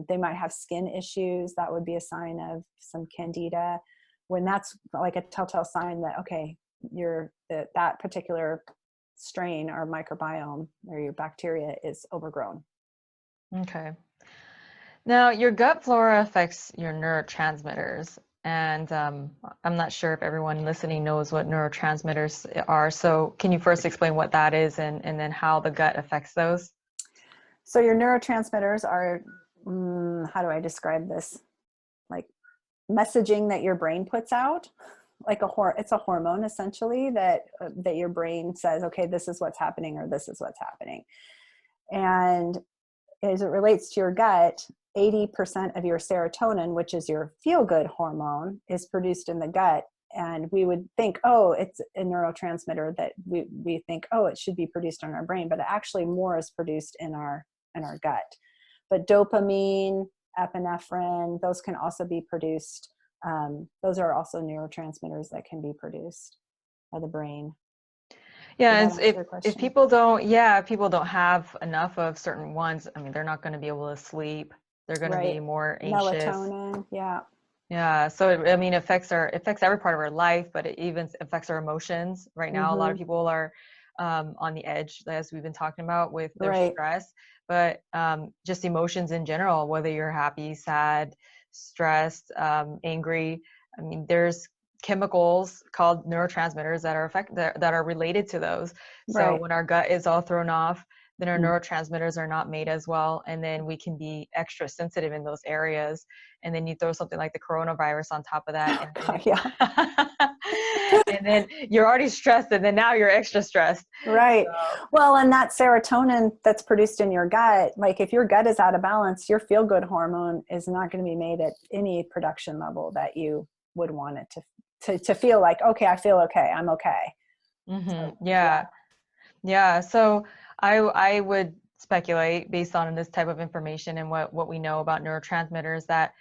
They might have skin issues. That would be a sign of some candida. When that's like a telltale sign that, okay, that particular strain or microbiome or your bacteria is overgrown. Okay. Now, your gut flora affects your neurotransmitters. And I'm not sure if everyone listening knows what neurotransmitters are. So can you first explain what that is and then how the gut affects those? So your neurotransmitters are, how do I describe this? Like messaging that your brain puts out, like it's a hormone essentially that your brain says, okay, this is what's happening, or this is what's happening. And as it relates to your gut, 80% of your serotonin, which is your feel-good hormone, is produced in the gut. And we would think, oh, it's a neurotransmitter that we think, oh, it should be produced in our brain, but actually more is produced in our gut. But dopamine, epinephrine, those can also be produced. Those are also neurotransmitters that can be produced by the brain. Yeah, and if people don't have enough of certain ones, I mean, they're not going to be able to sleep. They're going to be more anxious. Melatonin, yeah. Yeah, so it affects every part of our life, but it even affects our emotions. Right now, a lot of people are on the edge, as we've been talking about, with their stress, but just emotions in general, whether you're happy, sad, stressed, angry. I mean, there's chemicals called neurotransmitters that are related to those. So when our gut is all thrown off, then our neurotransmitters are not made as well, and then we can be extra sensitive in those areas. And then you throw something like the coronavirus on top of that, and then you're already stressed, and then now you're extra stressed. Right. So. Well, and that serotonin that's produced in your gut, like if your gut is out of balance, your feel-good hormone is not going to be made at any production level that you would want it to feel like, okay, I feel okay, I'm okay. So, yeah. So I would speculate, based on this type of information and what we know about neurotransmitters, that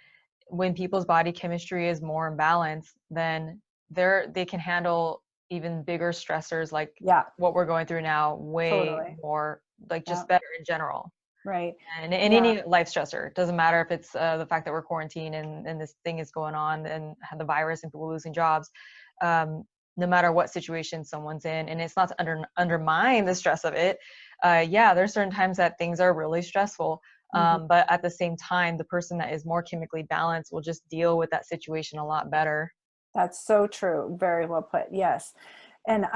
when people's body chemistry is more imbalanced, then they can handle even bigger stressors like what we're going through now way more, like just better in general. Right. And any life stressor, it doesn't matter if it's the fact that we're quarantined and this thing is going on and the virus and people losing jobs, no matter what situation someone's in, and it's not to undermine the stress of it, yeah, there's certain times that things are really stressful. But at the same time, the person that is more chemically balanced will just deal with that situation a lot better. That's so true. Very well put. Yes. And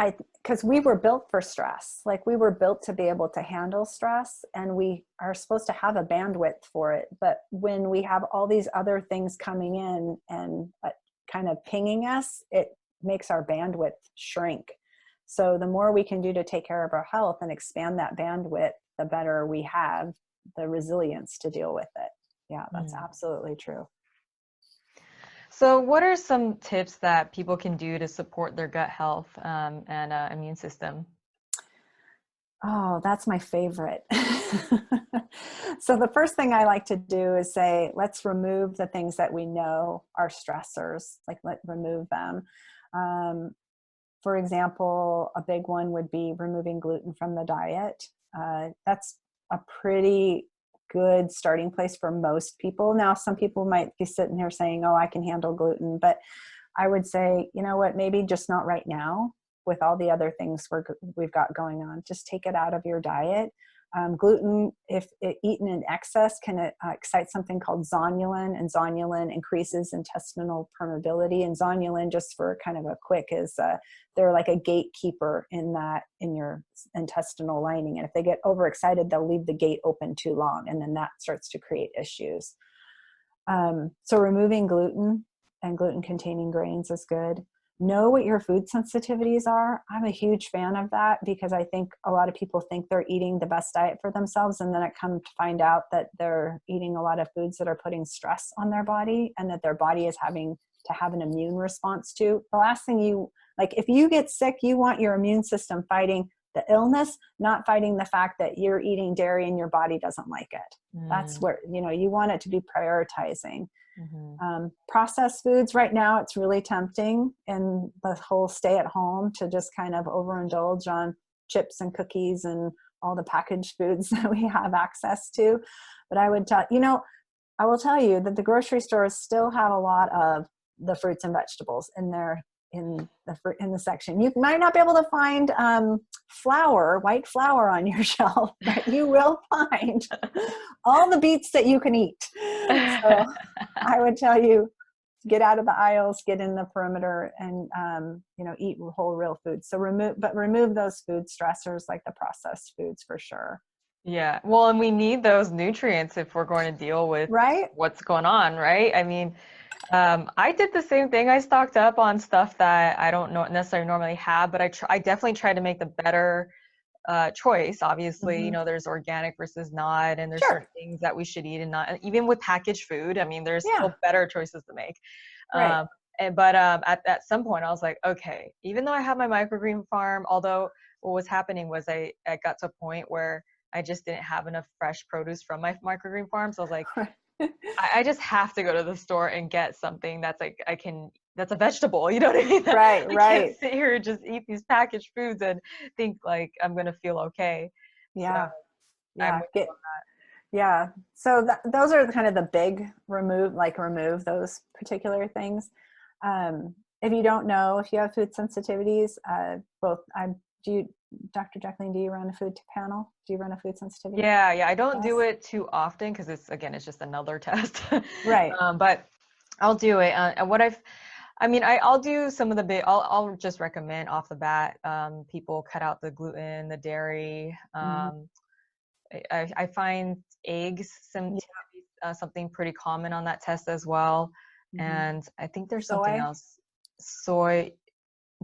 because we were built for stress, like we were built to be able to handle stress, and we are supposed to have a bandwidth for it. But when we have all these other things coming in and kind of pinging us, it makes our bandwidth shrink. So the more we can do to take care of our health and expand that bandwidth, the better we have the resilience to deal with it. Yeah, that's absolutely true. So what are some tips that people can do to support their gut health and immune system? Oh, that's my favorite. So the first thing I like to do is say, let's remove the things that we know are stressors, like remove them. For example, a big one would be removing gluten from the diet. That's a pretty good starting place for most people. Now, some people might be sitting here saying, oh, I can handle gluten, but I would say, you know what, maybe just not right now with all the other things we've got going on. Just take it out of your diet. Gluten, if eaten in excess, can excite something called zonulin, and zonulin increases intestinal permeability. And zonulin, just for kind of a quick, is they're like a gatekeeper in your intestinal lining. And if they get overexcited, they'll leave the gate open too long, and then that starts to create issues. So removing gluten and gluten-containing grains is good. Know what your food sensitivities are. I'm a huge fan of that, because I think a lot of people think they're eating the best diet for themselves, and then it comes to find out that they're eating a lot of foods that are putting stress on their body, and that their body is having to have an immune response to. The last thing if you get sick, you want your immune system fighting the illness, not fighting the fact that you're eating dairy and your body doesn't like it. That's where, you want it to be prioritizing. Processed foods right now, it's really tempting in the whole stay at home to just kind of overindulge on chips and cookies and all the packaged foods that we have access to. But I will tell you that the grocery stores still have a lot of the fruits and vegetables in the section. You might not be able to find white flour on your shelf, but you will find all the beets that you can eat. So I would tell you, get out of the aisles, get in the perimeter, and eat whole real food. So remove those food stressors like the processed foods for sure. Yeah, well, and we need those nutrients if we're going to deal with what's going on, right? I mean, I did the same thing. I stocked up on stuff that I don't necessarily normally have, but I definitely tried to make the better choice. Obviously, there's organic versus not, and there's certain things that we should eat and not. Even with packaged food, I mean, there's still better choices to make. But at some point, I was like, okay, even though I have my microgreen farm, although what was happening was I got to a point where I just didn't have enough fresh produce from my microgreen farm. So I was like, I just have to go to the store and get something that's like, that's a vegetable, you know what I mean? I can't sit here and just eat these packaged foods and think like I'm going to feel okay. Yeah. So those are kind of the big remove those particular things. If you don't know if you have food sensitivities, Dr. Jacqueline, do you run a food panel? Do you run a food sensitivity? Yeah. I don't do it too often because it's just another test. Right. But I'll do it. And I'll do some of the I'll just recommend off the bat, people cut out the gluten, the dairy. I find eggs something pretty common on that test as well. And I think there's something else. Soy.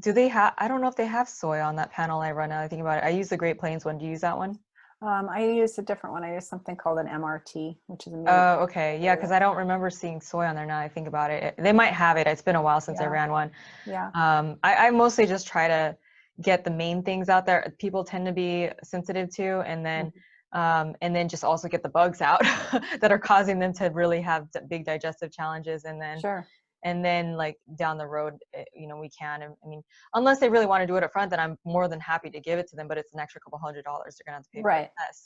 Do they have, I don't know if they have soy on that panel I run now I think about it. I use the Great Plains one. Do you use that one? I use a different one. I use something called an MRT, which is a Oh, okay. Yeah, because I don't remember seeing soy on there now I think about it. They might have it. It's been a while since I ran one. Yeah. I mostly just try to get the main things out there people tend to be sensitive to, and then just also get the bugs out that are causing them to really have big digestive challenges. And then And then like down the road, we can. I mean, unless they really want to do it up front, then I'm more than happy to give it to them, but it's an extra couple $100 they're going to have to pay for the test.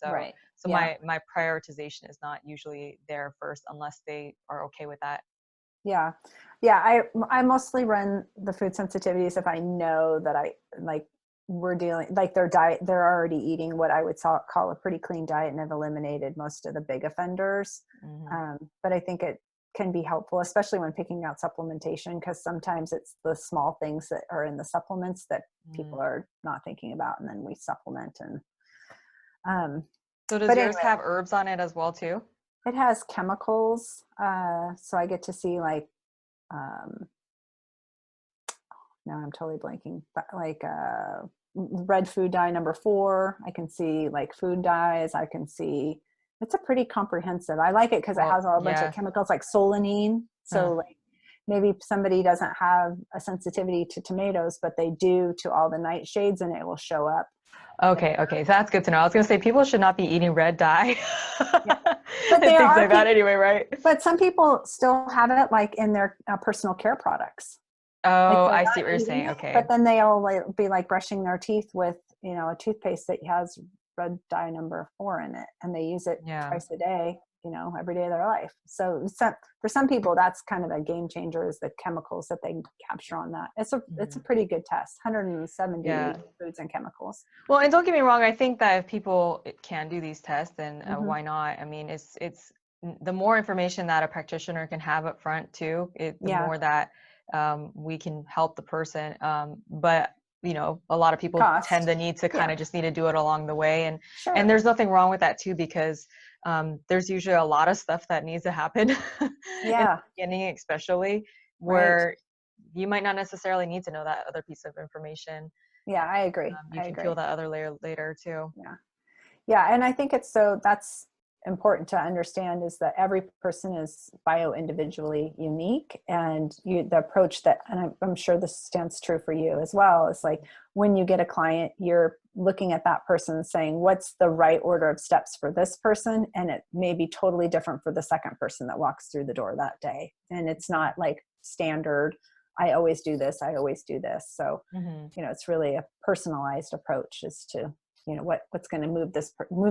So my prioritization is not usually there first unless they are okay with that. Yeah. I mostly run the food sensitivities if I know that we're dealing, like their diet, they're already eating what I would call a pretty clean diet and have eliminated most of the big offenders. But I think it can be helpful, especially when picking out supplementation, because sometimes it's the small things that are in the supplements that people are not thinking about, and then we supplement. And so does yours have herbs on it as well too? It has chemicals, so I get to see like now I'm totally blanking, but like red food dye number 4. I can see like food dyes. I can see, it's a pretty comprehensive. I like it because it has a bunch of chemicals like solanine. So like maybe somebody doesn't have a sensitivity to tomatoes, but they do to all the nightshades, and it will show up. Okay. So that's good to know. I was going to say people should not be eating red dye. But things like that anyway, right? But some people still have it like in their personal care products. Oh, like I see what you're saying. Okay. But then they'll be like brushing their teeth with, a toothpaste that has red dye number 4 in it, and they use it twice a day, every day of their life. So for some people, that's kind of a game changer, is the chemicals that they capture on that. It's a pretty good test, 170 foods and chemicals. Well, and don't get me wrong, I think that if people can do these tests, then why not? I mean, it's the more information that a practitioner can have up front too, the more that we can help the person. But a lot of people tend to need to kind of just need to do it along the way. And there's nothing wrong with that too, because there's usually a lot of stuff that needs to happen in the beginning, especially where you might not necessarily need to know that other piece of information. Yeah, I agree. You can peel that other layer later too. Yeah. And I think that's important to understand, is that every person is bio-individually unique, and the approach that, and I'm sure this stands true for you as well, is like when you get a client, you're looking at that person and saying, what's the right order of steps for this person? And it may be totally different for the second person that walks through the door that day. And it's not like standard, I always do this, I always do this. So, it's really a personalized approach as to, what's going to move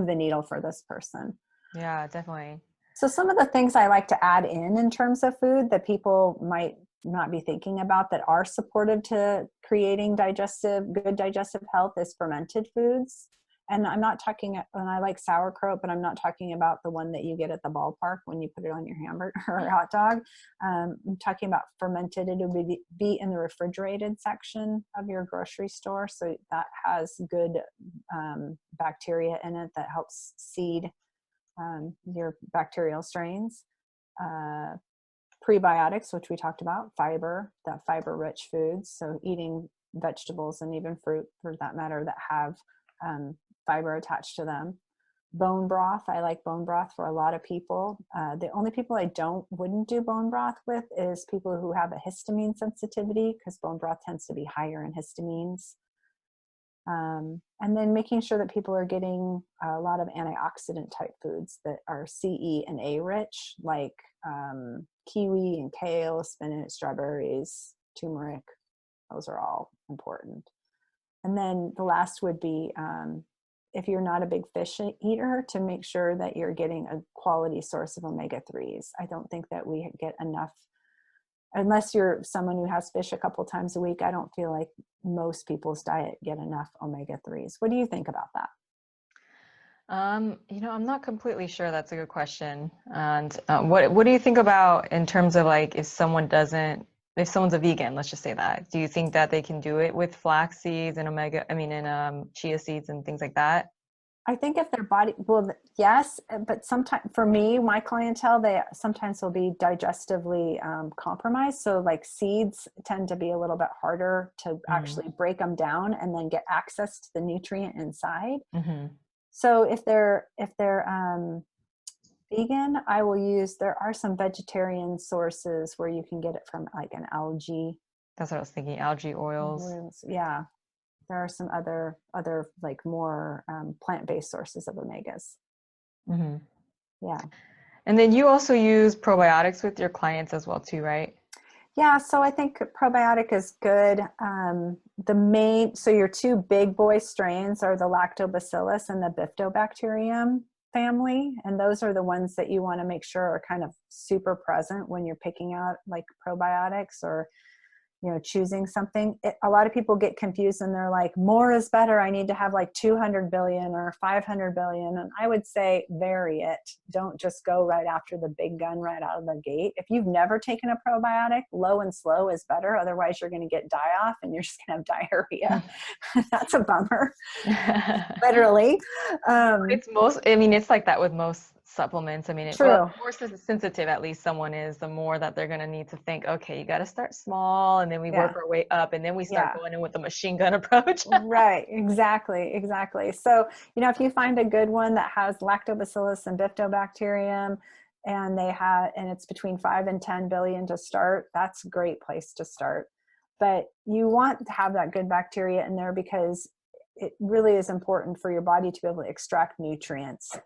the needle for this person. Yeah, definitely. So some of the things I like to add in terms of food that people might not be thinking about that are supportive to creating good digestive health is fermented foods. And I'm not talking, and I like sauerkraut, but I'm not talking about the one that you get at the ballpark when you put it on your hamburger or hot dog. I'm talking about fermented. It would be in the refrigerated section of your grocery store. So that has good bacteria in it that helps seed your bacterial strains. Prebiotics, which we talked about, fiber-rich foods. So eating vegetables and even fruit, for that matter, that have fiber attached to them. Bone broth. I like bone broth for a lot of people. The only people I wouldn't do bone broth with is people who have a histamine sensitivity, because bone broth tends to be higher in histamines. And then making sure that people are getting a lot of antioxidant type foods that are CE and A rich, like kiwi and kale, spinach, strawberries, turmeric. Those are all important. And then the last would be, if you're not a big fish eater, to make sure that you're getting a quality source of omega-3s. I don't think that we get enough, unless you're someone who has fish a couple times a week. I don't feel like most people's diet get enough omega-3s. What do you think about that? I'm not completely sure. That's a good question. And what do you think about in terms of like, if someone's a vegan, let's just say that, do you think that they can do it with flax seeds and chia seeds and things like that? I think if their body, yes, but sometimes for me, my clientele, they sometimes will be digestively compromised. So like seeds tend to be a little bit harder to actually break them down and then get access to the nutrient inside. So if they're vegan, I will use, there are some vegetarian sources where you can get it from like an algae. That's what I was thinking, algae oils. Yeah. There are some other like more plant-based sources of omegas. Yeah. And then you also use probiotics with your clients as well too, right? Yeah. So I think probiotic is good. So your two big boy strains are the lactobacillus and the bifidobacterium family. And those are the ones that you want to make sure are kind of super present when you're picking out like probiotics, or choosing something. A lot of people get confused and they're like, more is better. I need to have like 200 billion or 500 billion. And I would say vary it. Don't just go right after the big gun right out of the gate. If you've never taken a probiotic, low and slow is better. Otherwise you're going to get die-off and you're just going to have diarrhea. That's a bummer. Literally. It's like that with most supplements. True. Well, the more sensitive at least someone is, the more that they're going to need to think, okay, you got to start small, and then we work our way up, and then we start going in with the machine gun approach. Right. Exactly. So, if you find a good one that has lactobacillus and bifidobacterium, and it's between 5 and 10 billion to start, that's a great place to start. But you want to have that good bacteria in there because it really is important for your body to be able to extract nutrients.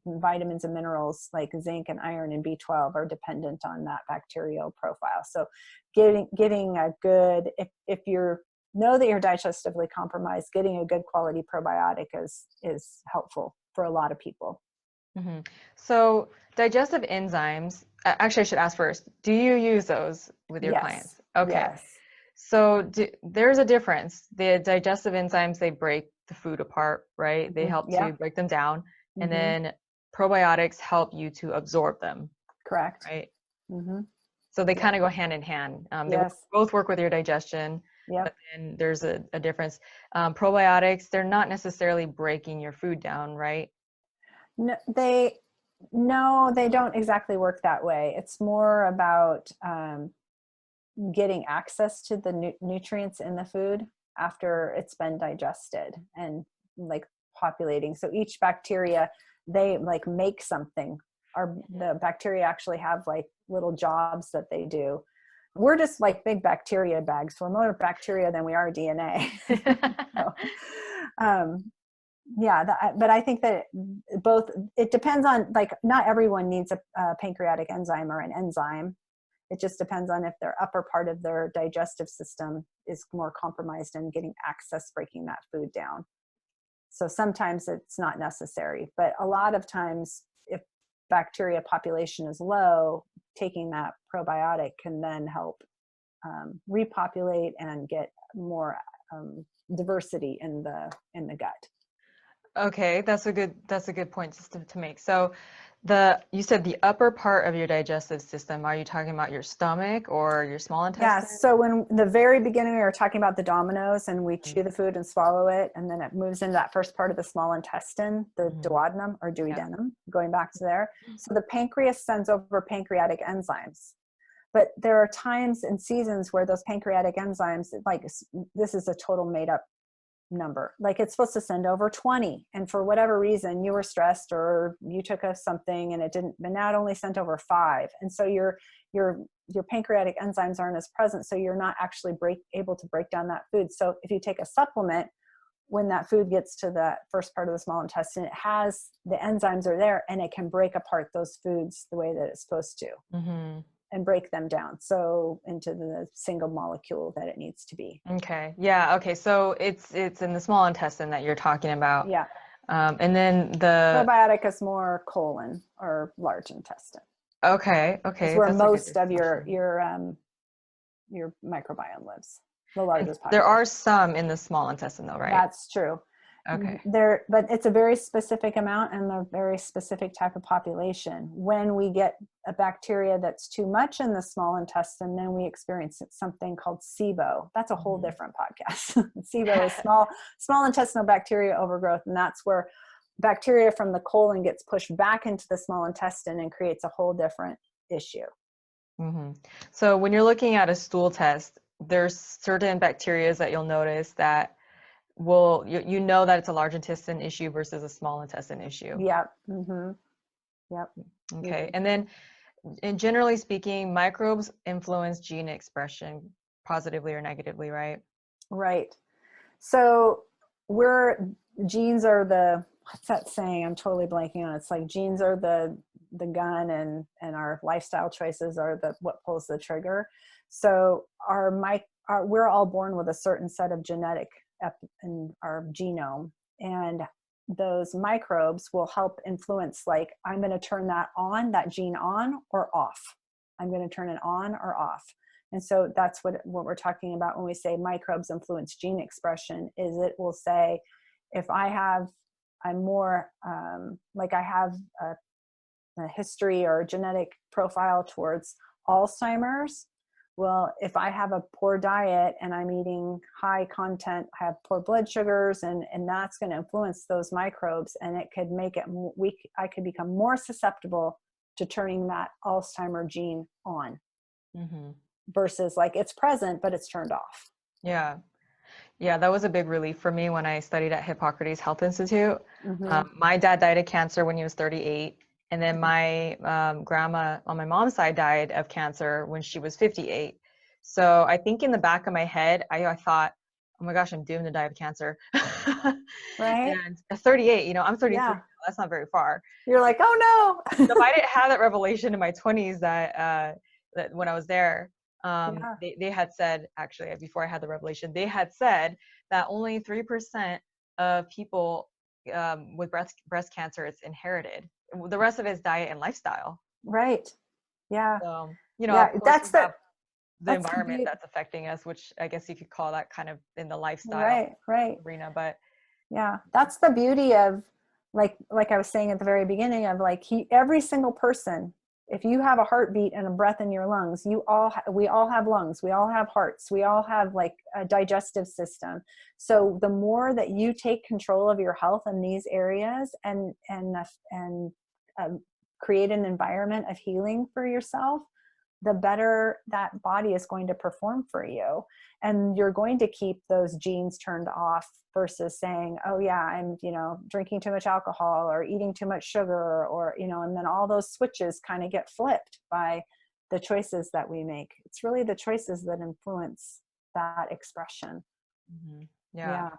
Vitamins and minerals like zinc and iron and B12 are dependent on that bacterial profile. So getting a good, if you're know that you're digestively compromised, getting a good quality probiotic is helpful for a lot of people. Mm-hmm. So digestive enzymes, actually I should ask first, do you use those with your clients? Okay. Yes. So there's a difference. The digestive enzymes, they break the food apart, right? They help to break them down. And then probiotics help you to absorb them. Correct. Right? Mm-hmm. So they kind of go hand in hand. They both work with your digestion, but then there's a difference. Probiotics, they're not necessarily breaking your food down, right? No, they don't exactly work that way. It's more about getting access to the nutrients in the food after it's been digested and like populating. So each bacteria, they like make something. The bacteria actually have like little jobs that they do. We're just like big bacteria bags. We're more bacteria than we are DNA. But I think that it depends on, like, not everyone needs a pancreatic enzyme or an enzyme. It just depends on if their upper part of their digestive system is more compromised and getting access, breaking that food down. So sometimes it's not necessary, but a lot of times if bacteria population is low, taking that probiotic can then help repopulate and get more diversity in the gut. Okay, that's a good point to make. So you said the upper part of your digestive system, are you talking about your stomach or your small intestine? Yeah, so when the very beginning we were talking about the dominoes and we chew the food and swallow it, and then it moves into that first part of the small intestine, the duodenum or duodenum, going back to there. So the pancreas sends over pancreatic enzymes. But there are times and seasons where those pancreatic enzymes, like this is a total made up number, like it's supposed to send over 20, and for whatever reason you were stressed or you took something and it didn't, but now it only sent over 5, and so your pancreatic enzymes aren't as present, so you're not actually able to break down that food. So if you take a supplement, when that food gets to the first part of the small intestine, it has the enzymes are there and it can break apart those foods the way that it's supposed to. And break them down so into the single molecule that it needs to be. Okay. Yeah. Okay. So it's in the small intestine that you're talking about. Yeah. And then the probiotic is more colon or large intestine. Okay. Okay. It's where most of your microbiome lives. The largest population. There are some in the small intestine though, right? That's true. Okay. But it's a very specific amount and a very specific type of population. When we get a bacteria that's too much in the small intestine, then we experience something called SIBO. That's a whole different podcast. SIBO is small intestinal bacteria overgrowth, and that's where bacteria from the colon gets pushed back into the small intestine and creates a whole different issue. So when you're looking at a stool test, there's certain bacteria that you'll notice that you know that it's a large intestine issue versus a small intestine issue. Yep. Yep. Okay. And then, generally speaking, microbes influence gene expression positively or negatively, right? Right. So genes are what's that saying? I'm totally blanking on it. It's like genes are the gun and our lifestyle choices are what pulls the trigger. So we're all born with a certain set of genetic in our genome, and those microbes will help influence, like, I'm going to turn that gene on or off. I'm going to turn it on or off. And so that's what we're talking about when we say microbes influence gene expression, is it will say, if I'm more, like I have a history or genetic profile towards Alzheimer's. Well, if I have a poor diet and I'm eating high content, I have poor blood sugars, and that's going to influence those microbes, and it could make it I could become more susceptible to turning that Alzheimer gene on, versus like it's present, but it's turned off. Yeah. Yeah, that was a big relief for me when I studied at Hippocrates Health Institute. My dad died of cancer when he was 38. And then my grandma on my mom's side died of cancer when she was 58. So I think in the back of my head, I thought, oh my gosh, I'm doomed to die of cancer. Right. And at 38, I'm 33. Yeah. That's not very far. You're like, oh no. So if I didn't have that revelation in my 20s that when I was there, they had said, actually, before I had the revelation, they had said that only 3% of people with breast cancer is inherited. The rest of it is diet and lifestyle. Right. Yeah. So, that's the environment that's affecting us, which I guess you could call that kind of in the lifestyle arena. But yeah, that's the beauty of, like I was saying at the very beginning, of like every single person, if you have a heartbeat and a breath in your lungs, we all have lungs, we all have hearts, we all have like a digestive system. So the more that you take control of your health in these areas and create an environment of healing for yourself, the better that body is going to perform for you. And you're going to keep those genes turned off, versus saying, oh yeah, I'm, drinking too much alcohol or eating too much sugar, or, and then all those switches kind of get flipped by the choices that we make. It's really the choices that influence that expression. Yeah.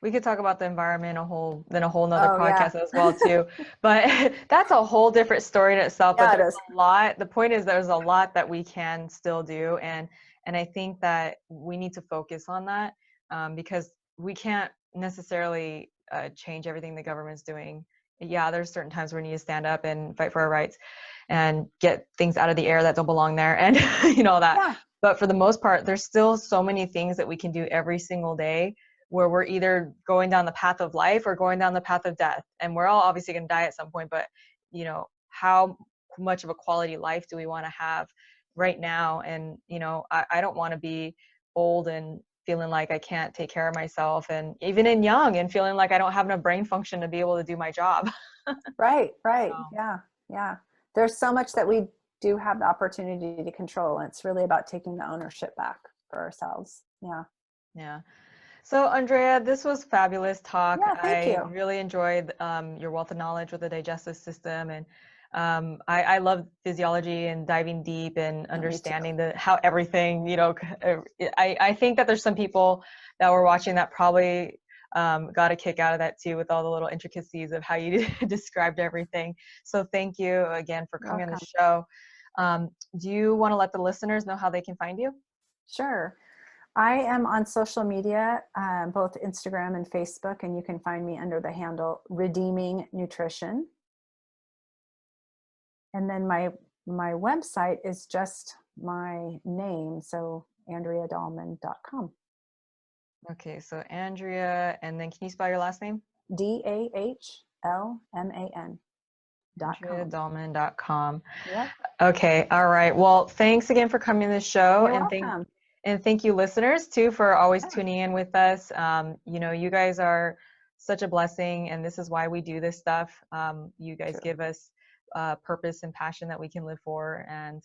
We could talk about the environment a whole nother podcast as well too, but that's a whole different story in itself. But there's a lot. The point is, there's a lot that we can still do, and I think that we need to focus on that, because we can't necessarily change everything the government's doing. Yeah, there's certain times where we need to stand up and fight for our rights and get things out of the air that don't belong there, and that. Yeah. But for the most part, there's still so many things that we can do every single day, where we're either going down the path of life or going down the path of death. And we're all obviously going to die at some point, but how much of a quality life do we want to have right now? And, I don't want to be old and feeling like I can't take care of myself, and even in young and feeling like I don't have enough brain function to be able to do my job. Right. Yeah. There's so much that we do have the opportunity to control, and it's really about taking the ownership back for ourselves. Yeah. So Andrea, this was fabulous talk. Yeah, thank you. I really enjoyed your wealth of knowledge with the digestive system, and I love physiology and diving deep and understanding how everything, I think that there's some people that were watching that probably got a kick out of that too, with all the little intricacies of how you described everything. So thank you again for coming on the show. Do you want to let the listeners know how they can find you? Sure. I am on social media, both Instagram and Facebook, and you can find me under the handle Redeeming Nutrition. And then my website is just my name, so AndreaDahlman.com. Okay, so Andrea, and then can you spell your last name? DAHLMAN.com. AndreaDahlman.com. Yep. Okay, all right. Well, thanks again for coming to the show. You're welcome. And thank you, listeners, too, for always tuning in with us. You guys are such a blessing, and this is why we do this stuff. You guys give us purpose and passion that we can live for, and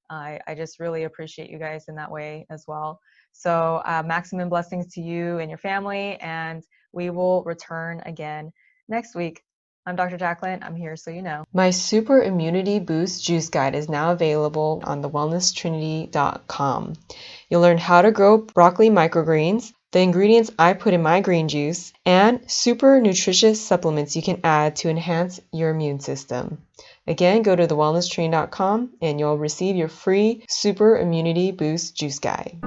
I just really appreciate you guys in that way as well. So maximum blessings to you and your family, and we will return again next week. I'm Dr. Jacqueline. I'm here so you know. My Super Immunity Boost Juice Guide is now available on thewellnesstrinity.com. You'll learn how to grow broccoli microgreens, the ingredients I put in my green juice, and super nutritious supplements you can add to enhance your immune system. Again, go to thewellnesstrinity.com and you'll receive your free Super Immunity Boost Juice Guide.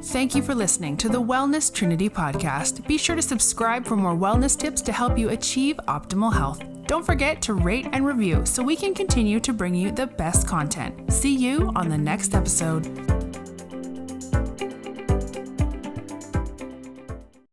Thank you for listening to the Wellness Trinity podcast. Be sure to subscribe for more wellness tips to help you achieve optimal health. Don't forget to rate and review so we can continue to bring you the best content. See you on the next episode.